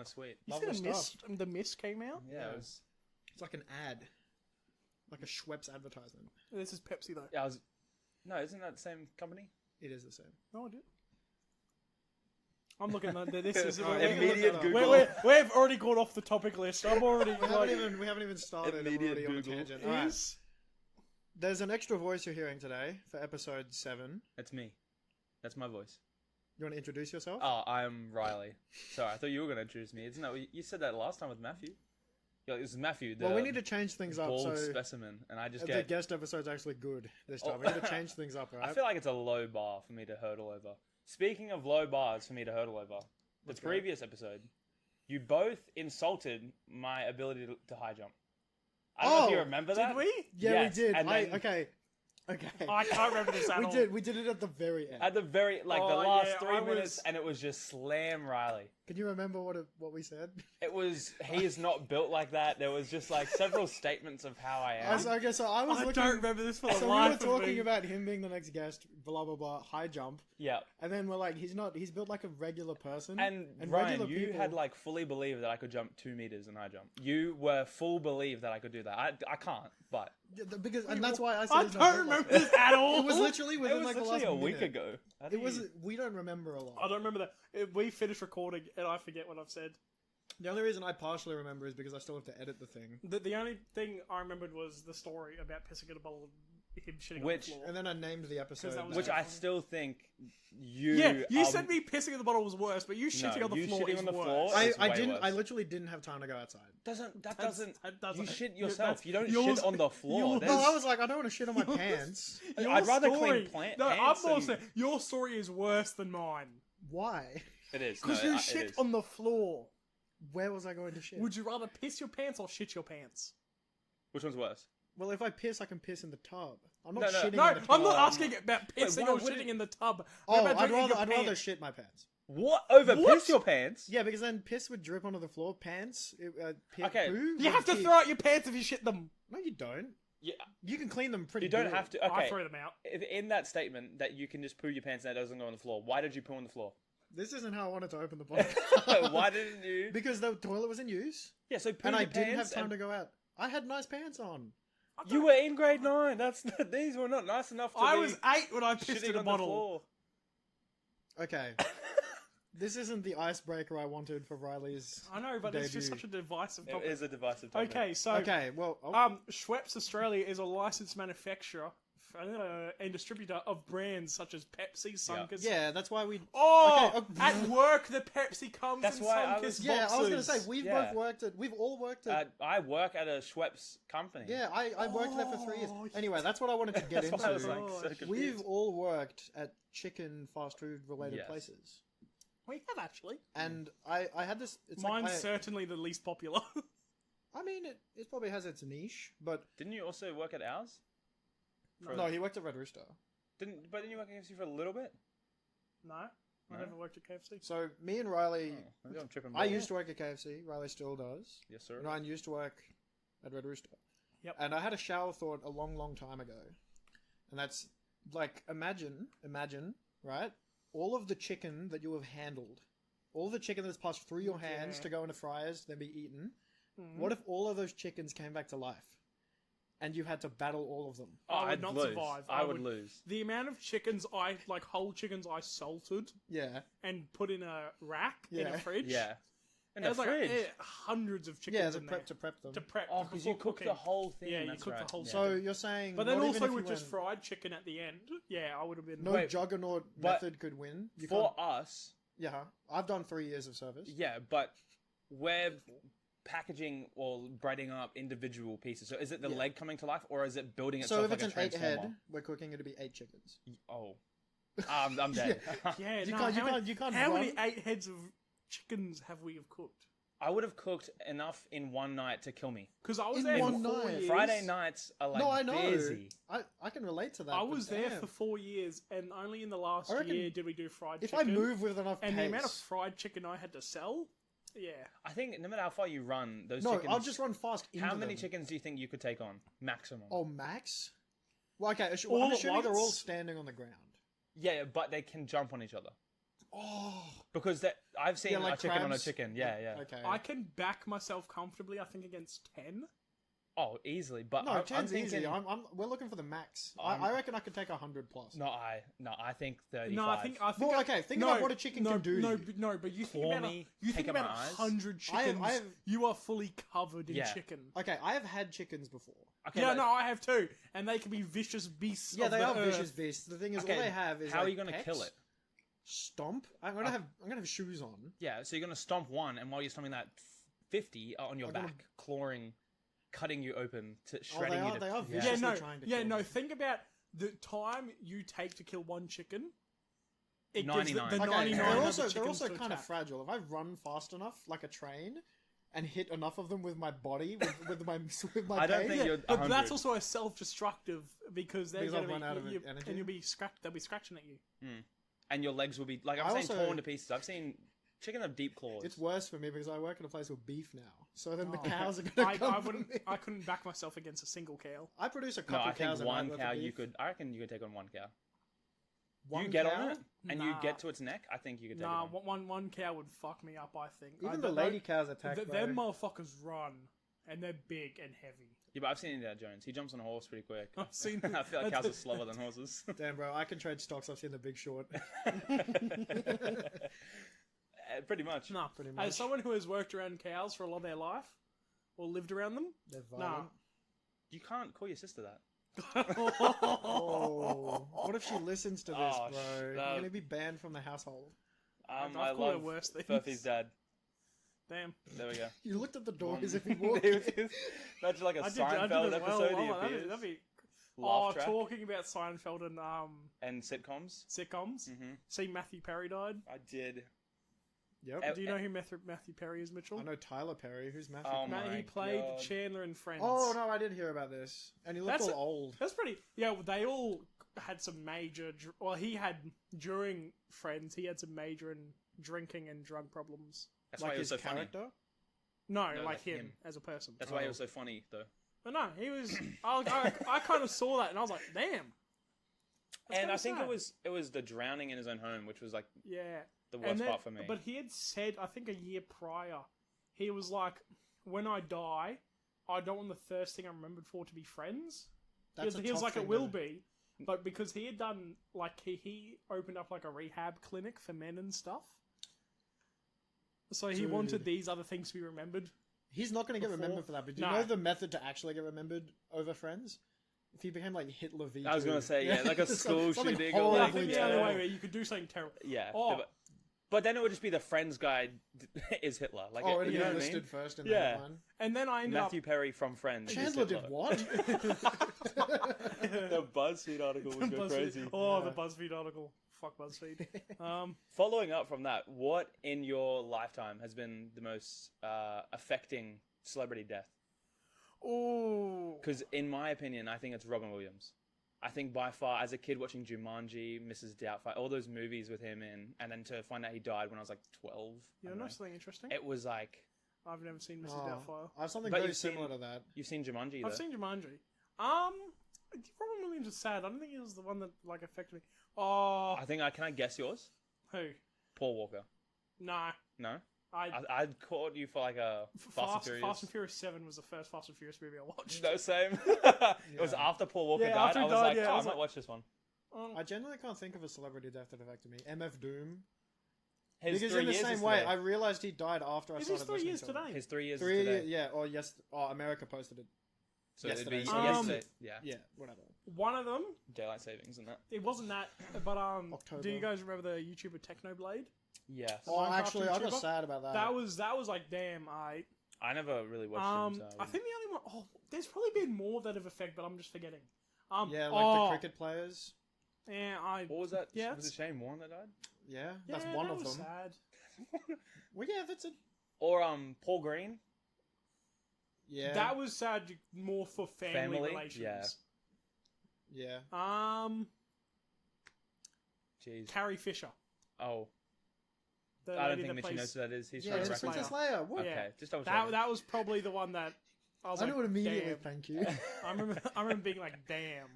sweet. You Lovely see the stuff. mist? The mist came out. Yeah, It's like an ad. Like a Schweppes advertisement. This is Pepsi though. I was. No, isn't that the same company? It is the same. No, I did. I'm looking at this. Is Immediate Google. We've already gone off the topic list. I'm already. We haven't even started. And we're Immediate already on a Google. tangent. All right. There's an extra voice you're hearing today for episode 7. That's me. That's my voice. You want to introduce yourself? Oh, I'm Riley. Sorry, I thought you were going to introduce me. Isn't that you said that last time with Matthew? Yeah, this is Matthew. The Well, we need to change things up. bald So specimen, and I just the get. guest episode's actually good this time. Oh. We need to change things up, right? I feel like it's a low bar for me to hurdle over. Speaking of low bars for me to hurdle over, the Let's go. previous episode, you both insulted my ability to high jump. I don't know if you remember that. Did we? Yeah, Yes, we did. and then- Okay. I can't remember this at all. We did it at the very end. At the very, the Oh, last yeah, 3 I minutes, was- and it was just slam Riley. Can you remember what we said? It was, he is not built like that. There was just like several statements of how I am. So I was I looking. don't remember this for the So we were life of talking me. about him being the next guest, blah blah blah, high jump, Yeah. and then we're like, he's built like a regular person. And regular Ryan, you people- had like fully believed that I could jump 2 meters in high jump. You were full believe that I could do that. I can't, but and that's why I said I he's not don't built remember like this at all. It was literally it within was like the literally last a week minute. ago. How do It was. you- We don't remember a lot. I don't remember that. We finished recording and I forget what I've said. The only reason I partially remember is because I still have to edit the thing. The only thing I remembered was the story about pissing in a bowl and him shitting Which- on the floor. And then I named the episode. that was- Which I still think you. Yeah, you said me pissing in the bottle was worse, but you shitting No, on the you floor shitting is on the worse. floor- I It's way didn't. worse. I literally didn't have time to go outside. That doesn't. that You doesn't- shit yeah, yourself. that's- You don't yours- shit on the floor. yours- There's- No, I was like, I don't want to shit on my pants. Your I'd rather story- clean plant. No, I'm pants more and- saying your story is worse than mine. Why? It is Because no, you it shit is. on the floor. Where was I going to shit? Would you rather piss your pants or shit your pants? Which one's worse? Well, if I piss, I can piss in the tub. I'm not No, no. shitting No, in the tub. I'm not asking about pissing why or wouldn't- shitting in the tub. Oh, What about I'd drinking rather your pants? shit my pants. What over What? piss your pants? Yeah, because then piss would drip onto the floor. Pants, Okay. poo. You have to throw out your pants if you shit them. No, you don't. Yeah, You can clean them pretty. you don't good. have to. I Okay, throw them out. if in that statement that you can just poo your pants and it doesn't go on the floor, why did you poo on the floor? This isn't how I wanted to open the podcast. Why didn't you? Because the toilet was in use, Yeah, so poo and your I didn't have pants time and- to go out. I had nice pants on. You were in grade 9. These were not nice enough to I be was 8 when I pissed shitting in a on bottle. the floor. Okay. This isn't the icebreaker I wanted for Riley's. I know, but it's just Debut. such a divisive It topic. is a divisive topic. Okay, so Okay, well, Schweppes Australia is a licensed manufacturer and distributor of brands such as Pepsi, Sunkist. yeah, that's why we. Oh, Okay, at work the Pepsi comes That's in why I Sunkist was- boxes. Yeah, I was gonna say we've Yeah. both worked at. We've all worked at. I work at a Schweppes company. Yeah, I worked there for 3 years. Oh, Anyway, that's what I wanted to get That's why I was into. like, so confused. We've all worked at chicken fast food related Yes. places, We have actually. and I had this. It's Mine's like certainly the least popular. I mean, it probably has its niche, but Didn't you also work at ours? no, he worked at Red Rooster. Didn't you work at KFC for a little bit? No, I No? never worked at KFC. So me and Riley, Oh, maybe I'm tripping. I used to work at KFC. Riley still does. Yes, sir. Ryan used to work at Red Rooster. Yep. And I had a shower thought a long, long time ago, and that's like imagine, right? All of the chicken that you have handled, all the chicken that's passed through your hands Yeah. to go into fryers, then be eaten. Mhm. What if all of those chickens came back to life, and you had to battle all of them? Oh, I would I'd not lose. survive. I would lose. The amount of chickens whole chickens I salted Yeah, and put in a rack in Yeah. a fridge. Yeah. In There the was fridge. like hundreds of chickens yeah, in there. to prep them. To prep. Oh, because you before cook the cooking. whole thing. Yeah, you that's cook right. the whole Yeah. So you're saying, But then not even also if with you just went- fried chicken at the end. Yeah, I would have been. no Wait, juggernaut but method could win. You for can't. us, Yeah, I've done 3 years of service. yeah, but we're packaging or breading up individual pieces. So is it the leg coming to life, or is it building itself So if like it's a an 8 transformer? head, we're cooking it to be 8 chickens. Oh, I'm dead. Yeah, You no, can't- you can't How many run. 8 heads of chickens have we have cooked? I would have cooked enough in one night to kill me. Because I was In there one for 4 night. years. Friday nights are like No, I know. busy. I can relate to that. I but was there damn. for 4 years, and only in the last I reckon year did we do fried If chicken. I move with enough and pace, the amount of fried chicken I had to sell, yeah. I think no matter how far you run, those no, chickens. I'll just run fast into How many them. chickens do you think you could take on maximum? Oh, max? Well, okay, All I'm at assuming they're all once? standing on the ground. Yeah, but they can jump on each other. Oh, Because I've seen Yeah, like a chicken on a crabs. chicken. Yeah. okay. I can back myself comfortably, I think, against 10. Oh, easily. But No, I'm 10's thinking. easy. We're looking for the max. I'm- I reckon I could take 100 plus. No, I think 35. No, I think Well, okay, think about what a chicken can do to you. No, but you think Claw about me, you think take out about my eyes. 100 I chickens. have- You are fully covered in Yeah. chicken. Okay, I have had chickens before. Okay, Yeah, but no, I have too, and they can be vicious beasts. Yeah, of they the are earth. vicious beasts. The thing is, Okay, all they have is how are like, you going to pecks, kill it? Stomp. I'm gonna have shoes on. Yeah, so you're going to stomp one, and while you're stomping that, 50 are on your I'm gonna- back, clawing, cutting you open, to Oh, shredding you. they are Yeah. Yeah, viciously no, trying to yeah, kill no. me. Think about the time you take to kill one chicken. It gives 99. the Okay, 99 they're other also chickens to kind of attack. fragile. If I run fast enough, like a train, and hit enough of them with my body, with my I don't pace, think you're But 100. that's also a self-destructive because they're Because going I've run out to of be energy? and you'll be they'll be scratching at you. And your legs will be, like, I'm I saying also- torn to pieces. I've seen chicken have deep claws. it's worse for me because I work in a place with beef now. So then the Oh. cows are gonna come I for wouldn't. me. I couldn't back myself against a single cow. I produce a No, couple I think cows a one night worth cow of you beef. could. I reckon you could take on one cow. One you get cow? on it and you Nah. get to its neck. I think you could take Nah, it on. one cow would fuck me up. I think Even I the don't- lady cows attack. them motherfuckers run, and they're big and heavy. Yeah, but I've seen Indiana Jones. He jumps on a horse pretty quick. I've seen. I feel like cows are slower than horses. Damn, bro, I can trade stocks. I've seen The Big Short. Pretty much. Nah, Pretty much. as someone who has worked around cows for a lot of their life, or lived around them, They're nah. violent. You can't call your sister that. Oh, what if she listens to this, Oh, bro? You're no. gonna be banned from the household. I've I called her love worse things. Furphy's dad. Damn. There we go. You looked at the door One- as if he walked. Imagine like a I did Seinfeld it well. episode. Oh, He that'd appears. be Laugh track talking about Seinfeld and sitcoms. sitcoms. Mm-hmm. See, Matthew Perry died. I did. Yep. Do you know who Matthew Perry is, Mitchell? I know Tyler Perry. Who's Matthew? Oh Perry? Matt, my he played God. Chandler in Friends. Oh no, I did hear about this, and he looked That's all old. That's pretty. Yeah, they all had some major. Well, he had during Friends. He had some major drinking and drug problems. That's Like why he was his so funny. character. No, No, like like him, him. as a person. That's why he Oh. was so funny, though. But no, he was. I kind of saw that and I was like, damn. That's And kinda I think sad. it was the drowning in his own home, which was like Yeah. the And worst then- part for me. But he had said, I think a year prior, he was like, when I die, I don't want the first thing I'm remembered for to be friends. That's he a was tough like, thing it will to- be. But because he had done, like, he opened up like a rehab clinic for men and stuff. So he Dude. wanted these other things to be remembered. He's not going to get Before- remembered for that. But do you Nah. know the method to actually get remembered over Friends? If he became like Hitler V2. I was gonna say, yeah, like a school Something shooting or Yeah, I like, think horribly the other yeah. way terrible. where you could do something terrible. yeah. Oh. But then it would just be the Friends guy is Hitler. Like, Oh, you and he know what I listed mean? first in Yeah. the headline. And then I ended Matthew Perry from Friends. is Chandler did Hitler. what? The BuzzFeed article would go BuzzFeed- crazy. Oh, Yeah. the BuzzFeed article. Fuck BuzzFeed. Following up from that, what in your lifetime has been the most affecting celebrity death? Oh. Because in my opinion, I think it's Robin Williams. I think by far, as a kid watching Jumanji, Mrs. Doubtfire, all those movies with him in, and then to find out he died when I was like 12. You I know don't know. something interesting? It was like, I've never seen Mrs. Oh, Doubtfire. I have something But very you've seen- similar to that. you've seen Jumanji, though. I've seen Jumanji. Robin Williams is sad. I don't think he was the one that like affected me. Oh, I think, can I guess yours? who? Paul Walker. Nah. No? I I caught you for like a Fast and Furious. 7 was the first Fast and Furious movie I watched. No, same. It was Yeah. after Paul Walker Yeah, died. after I he was died, like, yeah, I oh, I was might like- watch this one. I generally can't think of a celebrity death that affected me. MF Doom. His Because 3 in the years same is way, today. I realized he died after I Is started this 3 listening years to him. today? His 3 years 3 is today. yeah, or yes, America posted it. So it'd be yesterday. yesterday. Yeah. Yeah, whatever. One of them, Daylight savings and that. it wasn't that, but October. do you guys remember the YouTuber Technoblade? Yes. Oh, Minecraft actually, I got YouTuber? sad about that. That was like, damn, I never really watched him. So I think the only one, there's probably been more that have affected, but I'm just forgetting. yeah, like the cricket players. Yeah, What was that? Yeah, Was it Shane Warne that died? Yeah, that's yeah, one that of was them. sad. Well, yeah, that's it. Or Paul Green? Yeah, That was sad more for family relations. yeah. Jeez. Carrie Fisher. Oh, The I don't lady think that Mitchie plays- knows who that is. He's Yeah, trying to it's reference Princess it. Leia. What? Yeah. Okay, just double That check. that was probably the one that I was I like, knew it immediately. damn. Thank you. I remember being like, damn.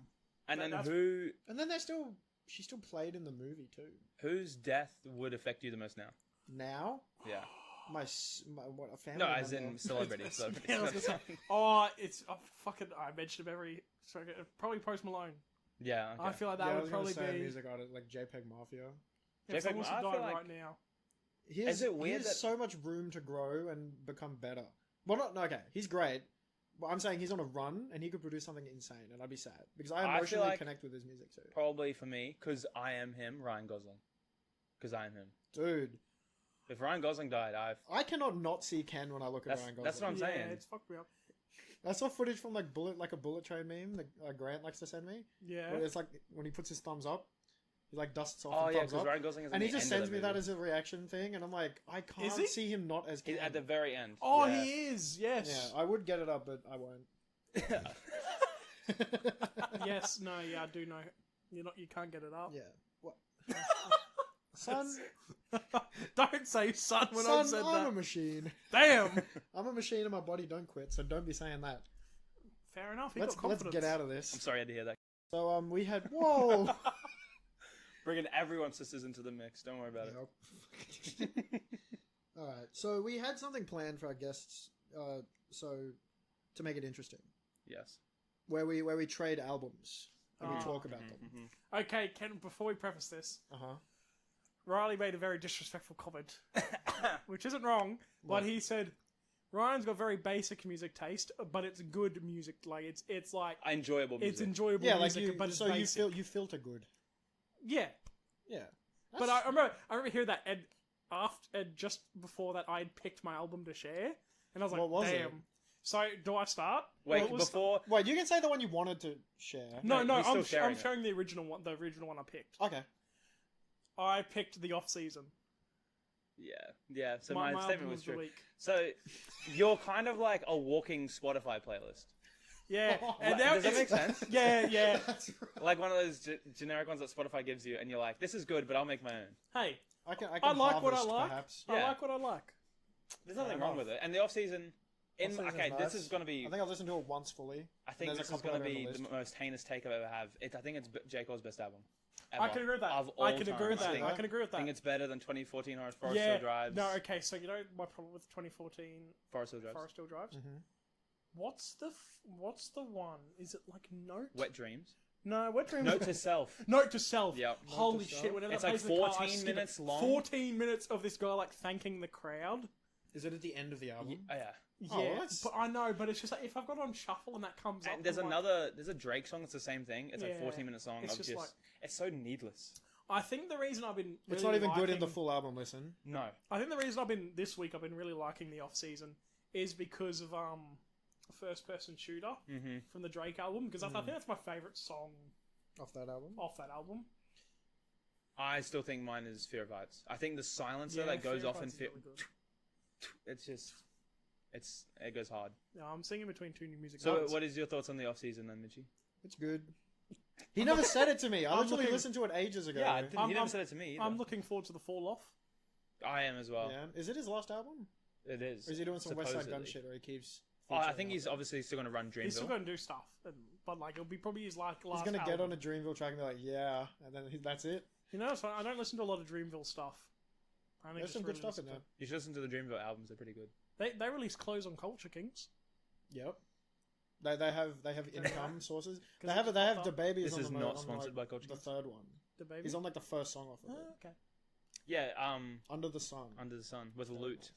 And then that's- who? And then they still she still played in the movie too. Whose death would affect you the most now? Now, Yeah. my what a family. No, as member. in celebrity. Yeah, I was gonna say, I mentioned him every. Probably Post Malone. Yeah. Okay. I feel like Yeah, that I would was gonna probably say be. music artist like JPEG Mafia. If JPEG, someone was to I die feel like- right now. He has, Is it weird he has that- so much room to grow and become better. Well, not no, okay. He's great, but I'm saying he's on a run and he could produce something insane, and I'd be sad because I I feel emotionally like- connect with his music too. Probably for me, because I am him, Ryan Gosling. Because I am him. Dude, If Ryan Gosling died, I cannot not see Ken when I look at Ryan Gosling. that's what I'm Yeah, saying. it's fucked me up. I saw footage from like a bullet train meme that Grant likes to send me. Yeah. Where it's like when he puts his thumbs up, he like dusts off Oh the yeah, thumbs because up, Ryan Gosling is. and in he the just end of sends the me that movie. as a reaction thing, and I'm like, I can't Is he? see him not as Ken. He's at the very end. Oh, yeah. he is. Yes. Yeah, I would get it up, but I won't. Yes. No. Yeah. I do know. You can't get it up. Yeah. What? Son, Don't say son when son, I've said I'm a that. machine. Damn. I'm a machine and my body don't quit, so don't be saying that. Fair enough. He Let's got confidence. get out of I'm this. sorry I had to hear that. So we had whoa. Bringing everyone's sisters into the mix. Don't worry about Yep. All right. So we had something planned for our guests. So to make it interesting, it. Yes. where we trade albums and we Oh. talk about them. Mhm. Okay, Ken. Before we preface this, Uh huh. Riley made a very disrespectful comment, which isn't wrong. What? But he said Ryan's got very basic music taste, but it's good music. Like it's like Enjoyable music. it's enjoyable Yeah, like music, you. but it's So basic. you filter good. Yeah. Yeah. But I remember hearing that and just before that I'd picked my album to share, and I was like, What was it? damn. So do I start? Wait, Well, it was- before. Wait, you can say the one you wanted to share. No, No, he's still I'm sharing it. sharing the original one. The original one I picked. Okay. I picked the off season. Yeah. So my album statement was of the true. week. So you're kind of like a walking Spotify playlist. Yeah, and Like, now does that it's- make sense? Yeah. That's right. Like one of those generic ones that Spotify gives you, and you're like, "This is good, but I'll make my own." Hey, I can I like what I harvest, like. Perhaps. I Yeah. like what I like. There's nothing Fair wrong enough. with it. And the off season, Off-season's okay, nice. this is gonna be. I think I've listened to it once fully. I think there's this a is couple gonna that are on be the the list. most heinous take I've ever have. I think it's J Cole's best album. Ever, I can agree with that. Of all I can agree with time. that. think, I can agree with I that. think it's better than 2014 Forest yeah. Hill Drives. No, okay. So you know my problem with 2014 Forest Hill Drives. Forest Hill Drives. Mm-hmm. What's the one? Is it like Note? Wet Dreams. No, Wet Dreams. Note to Self. Note to Self. Yep. Holy Note to shit! Self. Whenever It's that like plays in the car, I 14 skip it. minutes long. 14 minutes of this guy like thanking the crowd. Is it at the end of the album? Yeah. Yeah, Oh, well, that's- but I know, but it's just like if I've got it on shuffle and that comes up. And there's I'm like- there's a Drake song that's the same thing. It's like Yeah. 14-minute song It's of just just, like- it's so needless. I think the reason I've been It's really not even good in the liking- full album. Listen. No. I think the reason I've been really liking the off season is because of first person shooter Mm-hmm. from the Drake album because I think that's my favorite song Off that album. off that album. I still think mine is Fear of Heights. I think the silencer Yeah, that goes Fear of off in Heights is Fear, really good. it's just, it goes hard. Yeah, I'm singing between two new music. So, artists. what is your thoughts on the off season then, Mitchie? It's good. He never said it to me. I I'm literally looking- listened to it ages ago. Yeah, I didn't, I'm- he never I'm- said it to me either. I'm looking forward to the fall off. I am as well. Yeah. Is it his last album? It is. Or is he doing some West Side Gun supposedly. shit where he keeps? Oh, I featuring think he's on it? obviously still going to run Dreamville. He's still going to do stuff, but like it'll be probably his last. He's gonna get on a Dreamville track and be like, yeah, and then that's it. You know, so I don't listen to a lot of Dreamville stuff. I only There's just some good really stuff in listen there. You should listen to the Dreamville albums. They're pretty good. They release clothes on Culture Kings. Yep. They have income sources. They 'Cause have it's the pop-up. babies. This on is the, not on, sponsored by Culture The Kings. third one. The baby. He's on like the first song off of Oh, it. okay. Yeah, Under the Sun. Under the Sun with Third Loot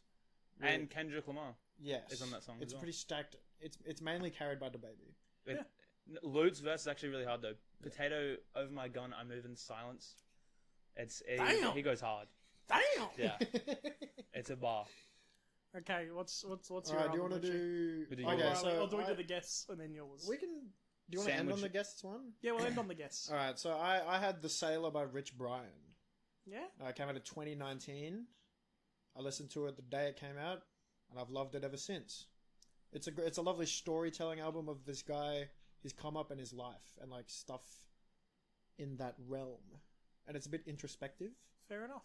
one. and Kendrick Lamar. Yes. is on that song It's as well. pretty stacked. It's mainly carried by the baby. Loot's verse is actually really hard though. Potato over my gun, I move in silence. Damn! He goes hard. Damn. Yeah, it's a bar. Okay, what's your Alright, do you album, want to Richie? do? We'll do Okay, yours. so I'll do it I- to the guests and then yours. we can. Do you want to end on Sandwich- the guests one? Yeah, we'll end on the guests. All right. So I had The Sailor by Rich Brian. Yeah. It came out in 2019. I listened to it the day it came out, and I've loved it ever since. It's a lovely storytelling album of this guy, his come up and his life, and like stuff in that realm, and it's a bit introspective. Fair enough.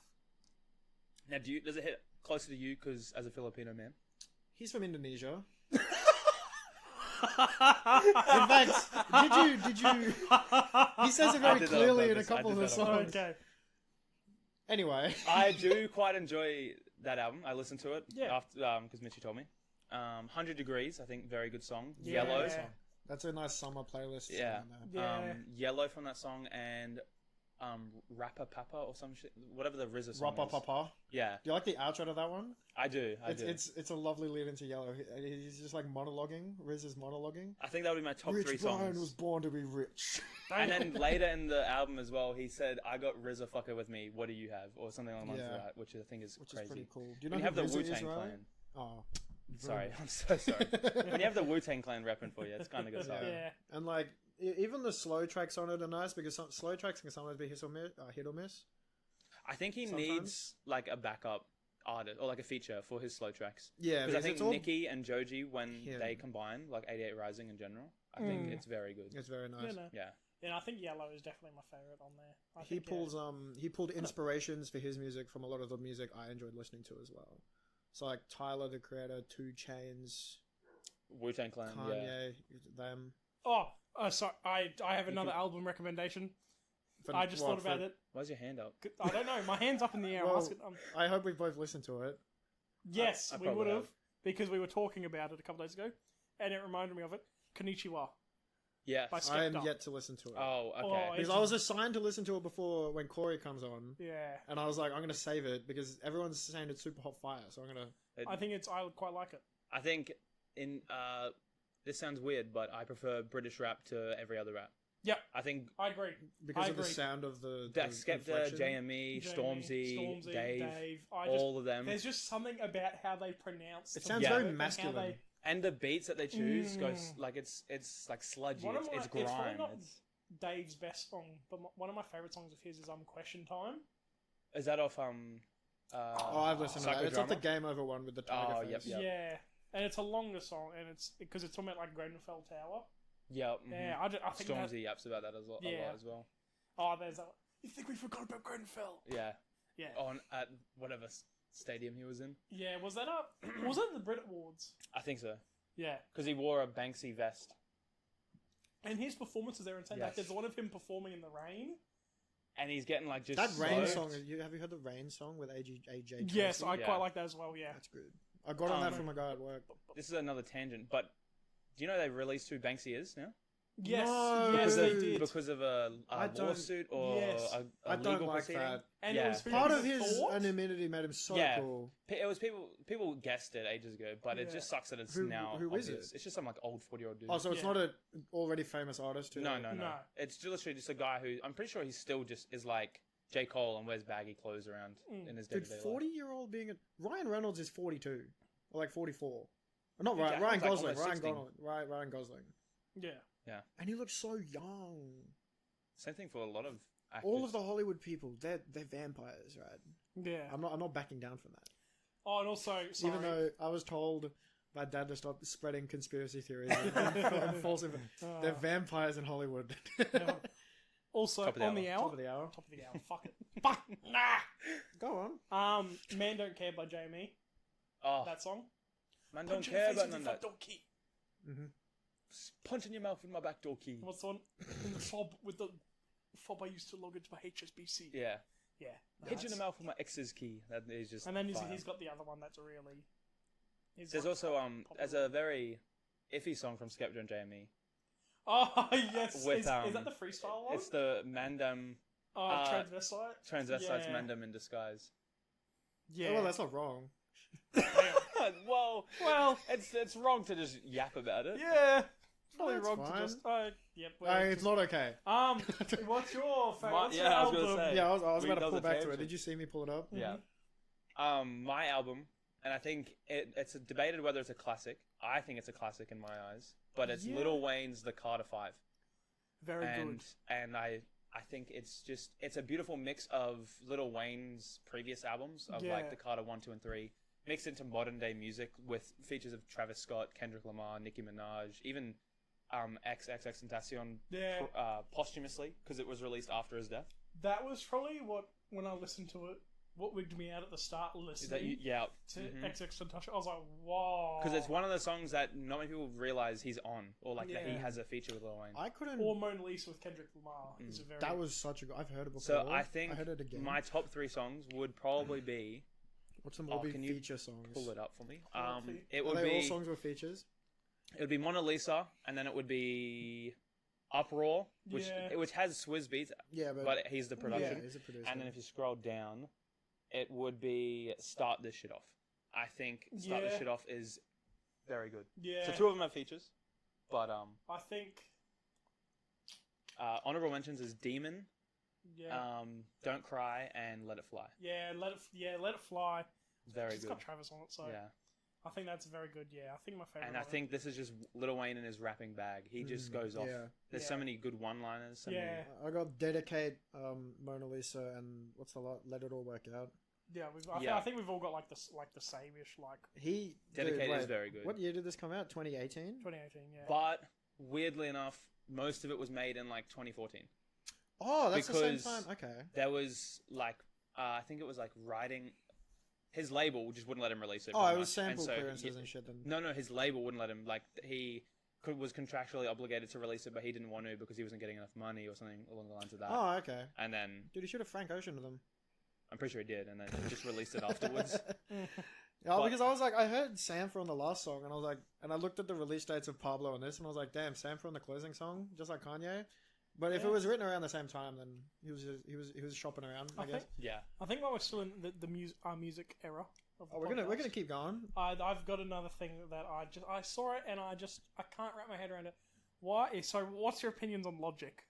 Now, does it hit closer to you because as a Filipino man? He's from Indonesia. In fact, did you? He says it I very did that on clearly in a purpose. I couple of did the that on songs. Okay. Anyway, I do quite enjoy that album. I listened to it Yeah. after because Mitchie told me. 100 Degrees, I think, very good song. Yeah. Yellow, that's a nice summer playlist. Yeah. Yeah. Yellow from that song, and Rappa Papa or some shit, whatever the RZA song Rappa is. Papa. Yeah, Do you like the outro to that one? I do. I do. It's a lovely lead into Yellow. He's just like monologuing. Riz is monologuing. I think that would be my top Rich 3 Brian songs. was born to be rich. And then later in the album as well, he said, "I got RZA fucker with me. What do you have?" Or something along the lines of that, which I think is Which crazy. is pretty cool. Do you know When you have the who RZA Wu is, Tang right? Clan. Oh, Sorry, I'm so sorry. When you have the Wu Tang Clan repping for you, it's kind of good stuff. Yeah. And like even the slow tracks on it are nice because some slow tracks can sometimes be hit or miss. I think he Sometimes. needs like a backup artist or like a feature for his slow tracks. Yeah, Because I think it's all, Nicki and Joji, when Yeah. they combine, like 88 Rising in general, I think it's very good. it's very nice. Yeah, no. Yeah. Yeah, I think Yellow is definitely my favorite on there. I He think, pulls he pulled inspirations for his music from a lot of the music I enjoyed listening to as well. So like Tyler the Creator, 2 Chainz, Wu Tang Clan, yeah. Kanye, them. sorry, I have another album recommendation. For- I just what, thought about for- it. Why's your hand up? I don't know. My hand's up in the air. Well, Ask it, I hope we both listened to it. yes, I we probably would have have. because we were talking about it a couple days ago, and it reminded me of it. Konnichiwa Yes. by I am Skepta. yet to listen to it. Oh, okay. Oh, because I was assigned to listen to it before when Corey comes on. Yeah, And I was like, I'm going to save it because everyone's saying it's super hot fire. So I'm going to... I think I quite like it. I think in this sounds weird, but I prefer British rap to every other rap. Yep, I think I agree. Because I of the agree. sound of the Skepta, inflection. JME, Stormzy, Dave, I all of them, There's just something about how they pronounce. It the sounds Yeah. very word and how masculine. they- and the beats that they choose Mm. goes like it's like sludgy. One of It's my- grime. it's probably not- It's- Dave's best song, but one of my favorite songs of his is Question Time. Is that off Oh, I've listened to that. It's not the Psychodrama? Game Over one with the tiger Oh, face. yep. Yeah, and it's a longer song, and it's because it's talking about like Grenfell Tower. Yeah. Yeah, I think that. Stormzy yaps about that as well, a Yeah. lot as well. Oh, there's that. You think we forgot about Grenfell? Yeah. Yeah. On at whatever stadium he was in. Yeah, was that up? Was that the Brit Awards? I think so. Yeah, Because he wore a Banksy vest. and his performances there insane. Yes. Like, there's one of him performing in the rain. And he's getting like just That Rain soaked. song, have you heard the Rain song with AJ Tracy? Yes, I Yeah. quite like that as well. Yeah. That's good. I got on that Um, from a guy at work. This is another tangent, but do you know they released who Banksy is now? Yes, No. yes, they Because did. because of a I don't- lawsuit or Yes. a I don't legal like proceeding. that. And Yeah. it was who Part was of it, his Thought? anonymity made him so Yeah. cool. It was people guessed it ages ago, but it Yeah. just sucks that it's Who- now who is obvious. it? It's just some like old 40-year-old dude. Oh, so it's Yeah. not an already famous artist? Who, No. No. It's literally just a guy who I'm pretty sure he still just is like J. Cole and wears baggy clothes around in his Dude, day-to-day life. 40-year-old being a... Ryan Reynolds is 42. Or like 44. Not Yeah, Ryan, Jack Ryan was, like, Gosling. almost Ryan 60. Gosling. Ryan Gosling. Yeah. And he looks so young. Same thing for a lot of actors. All of the Hollywood people, they're vampires, right? Yeah. I'm not backing down from that. Oh, and also, sorry. Even though I was told my dad to stop spreading conspiracy theories and false info. They're vampires in Hollywood. Also, Top of the on the hour. hour. Top of the hour. Top of the hour. Fuck it. Fuck. Nah. Go on. Man Don't Care by JME. Oh, That song. man, don't Punch in the care face about with none your of that. front door key. Punch in your mouth with my back door key. What's the one? In the fob with the fob I used to log into my HSBC. Yeah. Yeah. Hit you in the mouth with my ex's key. That is just. And then fire. he's got the other one that's really. There's also there's a very iffy song from Skepta and JME. Oh yes. With, is that the freestyle one? It's the Mandem transvestite. transvestites Yeah. Mandem in disguise. Yeah. Oh, well, that's not wrong. well, it's wrong to just yap about it. yeah. It's probably That's wrong fine. to just. Yep. well, It's not okay. What's your favorite? My- What's yeah, your I was gonna album? say. Yeah, I was We about to know pull the back to it. tangent. Did you see me pull it up? Yeah. My album, and I think it's debated whether it's a classic. I think it's a classic in my eyes, but it's Yeah. Lil Wayne's The Carter 5. Very and good. and I think it's a beautiful mix of Lil Wayne's previous albums of Yeah. like The Carter 1, 2, and 3, mixed into modern day music with features of Travis Scott, Kendrick Lamar, Nicki Minaj, even XXXTentacion Yeah. posthumously because it was released after his death. That was probably when I listened to it what wigged me out at the start Is that you? listening Yeah. to XX-Tentacion. I was like, whoa. Because it's one of the songs that not many people realize he's on, or like that he Yeah. has a feature with Lil Wayne. I couldn't. Or Mona Lisa with Kendrick Lamar is a very... That was such a good. I've heard it before. So I think I heard it again. my top 3 songs would probably be. What's some Oh, Obi can you feature songs? Pull it up for me. Pull it up for you. It Are would they all be. songs with features? It would be Mona Lisa, and then it would be Uproar, which Yeah. which has Swizz beats, Yeah, but he's the yeah, production. he's a producer. And then if you scroll down, it would be Start This Shit Off. I think Start This Yeah. Shit Off is very good. Yeah. So 2 of them have features, but I think... honorable mentions is Demon, Yeah. Don't Cry, and Let It Fly. Let it fly. Very It's good. got Travis on it, so Yeah. I think that's very good. Yeah, I think my favorite. And I of it. think this is just Lil Wayne in his rapping bag. He just goes off. Yeah. There's so many good one-liners. So Yeah. I got Dedicate, Mona Lisa, and what's the lot? Let It All Work Out. Yeah, Yeah. I think we've all got like the same-ish, like He Dedicated dude, is wait, very good. What year did this come out? 2018. 2018. Yeah. But weirdly enough, most of it was made in like 2014. Oh, that's the same Because- time. Okay. There was like, I think it was like writing. His label just wouldn't let him release it. Oh, pretty it was much. And sample so clearances and shit. Then. No, his label wouldn't let him. Like he was contractually obligated to release it, but he didn't want to because he wasn't getting enough money or something along the lines of that. Oh, okay. And then Dude, he should have Frank Ocean to them. I'm pretty sure he did, and then he just released it afterwards. Yeah, But- because I was like, I heard Sanford on the last song, and I was like, and I looked at the release dates of Pablo on this, and I was like, damn, Sanford on the closing song, just like Kanye. But if it Yeah. was written around the same time, then he was shopping around. I guess. Yeah. I think while we're still in our music era. Of the Oh, we're gonna podcast, keep going. I've got another thing that I saw it and I can't wrap my head around it. Why? So, what's your opinions on Logic?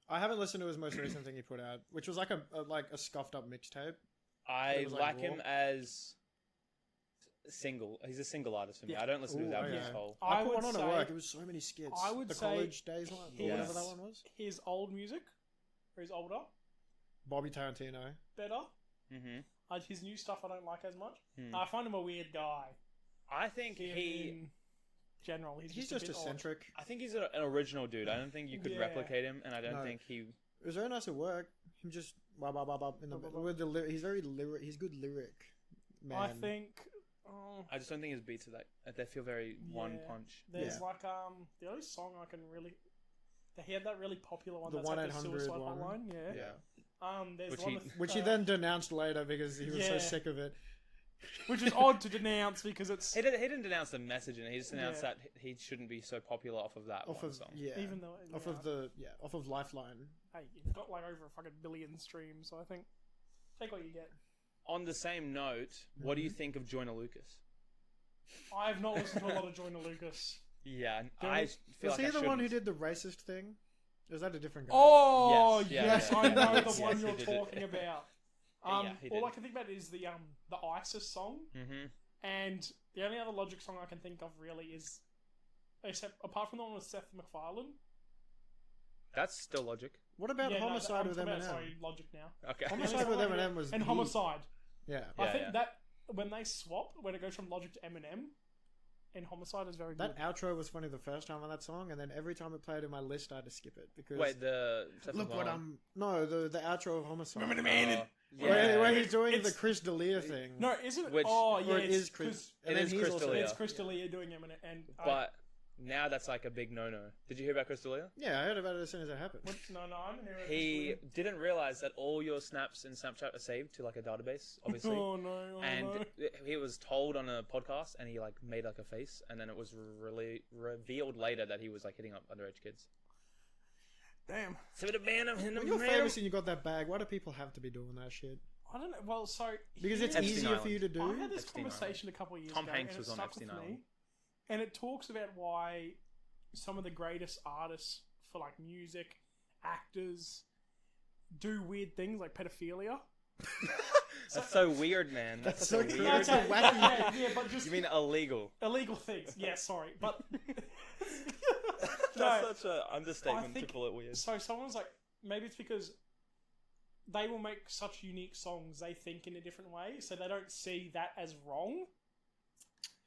I haven't listened to his most recent thing he put out, which was like a scuffed up mixtape. I It was, like, like him raw. as single. He's a single artist for me. Yeah. I don't listen to his Ooh, album okay. as whole. I I put would one on say at work. It was so many skits. I would the say college days one, or Yes. whatever that one was. his old music, or his older, Bobby Tarantino. better. Mm-hmm. His new stuff I don't like as much. Hmm. I find him a weird guy. I think In general, he's He's just just a bit odd. eccentric. I think he's an original dude. I don't think you could Yeah. replicate him, and I don't No. think he. It was very nice at work. Him just blah blah blah blah in the Blah, blah, blah. with the he's very lyric. He's good lyric. Man. I think oh, I just don't think his beats are that. They feel very one Yeah. punch. there's Yeah. like the only song I can really. He had that really popular one. The That's like the 1-800 suicide one. hotline. Yeah. Yeah. There's Which one he- with, Which he then denounced later because he was so Yeah. sick of it. which is odd to denounce because it's He didn't denounce the message, and he just announced Yeah. that he shouldn't be so popular off of that Off one of song. yeah, even though off of Lifeline. hey, you've got like over a fucking billion streams, so I think take what you get. On the same note, what do you think of Joyner Lucas? I have not listened to a lot of Joyner Lucas. Yeah, Don't I we- feel Was like he I the one who shouldn't. did the racist thing? Or is that a different guy? Oh Yes, yeah, yes, yeah, I yeah, know yes, the one yes, he you're did it. talking about. Yeah, he All did. I can think about is the ISIS song, Mm-hmm. and the only other Logic song I can think of really is, except apart from the one with Seth MacFarlane. That's still Logic. What about no, Homicide I'm with talking about, Eminem? sorry, Logic now. Okay. Homicide with Eminem was And heat. Homicide. Yeah, I Yeah, think yeah. that when they swap, when it goes from Logic to Eminem, in Homicide is very that good. outro was funny the first time on that song, and then every time it played in my list, I had to skip it because Wait, the look what I'm. No, the outro of Homicide. yeah. Where he's doing the It's- Chris D'Elia thing. No, isn't it? Which- Oh, yeah, or it it's is Chris. It is Chris D'Elia. It's Chris D'Elia doing Eminem, and But now that's like a big no-no. Did you hear about Chris D'Elia? Yeah, I heard about it as soon as it happened. no, I didn't hear it. He didn't realize that all your snaps in Snapchat are saved to like a database, obviously. Oh no! and no. he was told on a podcast, and he like made like a face, and then it was really revealed later that he was like hitting up underage kids. Damn, So the man of him, When you're famous and you got that bag, why do people have to be doing that shit? I don't know. Well, so Because it's Epstein easier for Island. you to do. I had this Epstein conversation a couple of years Tom ago. Hanks and was it on stuck Epstein with me. Island. And it talks about why some of the greatest artists for like music, actors, do weird things like pedophilia. That's so weird, man. That's such so a weird. weird. That's a wacky. yeah, but just You mean illegal? illegal things. Yeah, sorry, but That's no. such an understatement I think- to call it weird. So someone's like, maybe it's because they will make such unique songs. They think in a different way, so they don't see that as wrong.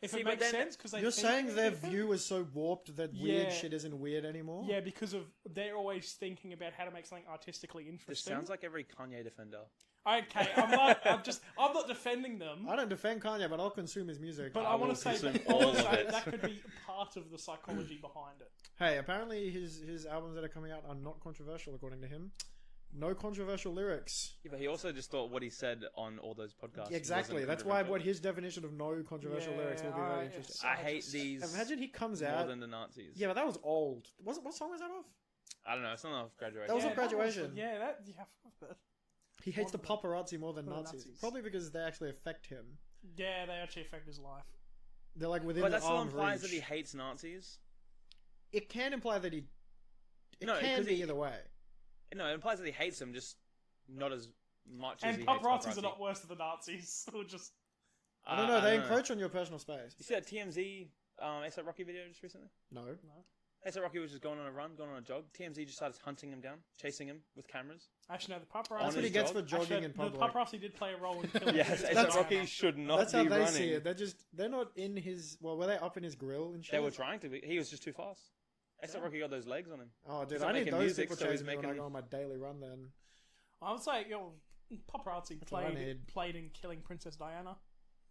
If See, it but makes then- sense, because You're saying their view is so warped that weird Yeah. shit isn't weird anymore? Yeah, because of they're always thinking about how to make something artistically This interesting. sounds like every Kanye defender. Okay, I'm not defending them. I don't defend Kanye, but I'll consume his music. But I I want will to say consume that, all of it. that could be part of the psychology behind it. Hey, apparently his albums that are coming out are not controversial, according to him. No controversial lyrics. Yeah, but he also just thought what he said on all those podcasts. Exactly. wasn't That's why controversial. what his definition of no controversial Yeah, lyrics will be very alright, interesting. yes. I hate these Imagine he comes more out. than the Nazis. Yeah, but that was old. What song was that off? I don't know. It's not off graduation. That was Yeah, a graduation. yeah, I forgot that. He hates the More than- paparazzi more than more than Nazis. Nazis. Probably because they actually affect him. Yeah, they actually affect his life. They're like within But the that still arm's implies reach. that he hates Nazis. It can imply that he. It No, can 'cause be he- either way. No, it implies that he hates them, just not as much as And he hates paparazzis paparazzi. are not worse than the Nazis. Or just I don't know. They encroach on your personal space. You see that TMZ ASAP Rocky video just recently? No. ASAP Rocky was just going on a run, going on a jog. TMZ just started hunting him down, chasing him with cameras. actually, no, the That's paparazzi. what he his gets job? for jogging Actually, in public. The paparazzi did play a role in killing. Yes, him. ASAP Rocky should not That's be how they running. see it. They're not in his. Well, were they up in his grill and shit? They were trying to be. He was just too fast. ASAP Rocky got those legs on him. Oh, dude, He's I not need making those music, people so he's chasing me when I making- go on my daily run. Then I would say, paparazzi what I need. played in killing Princess Diana.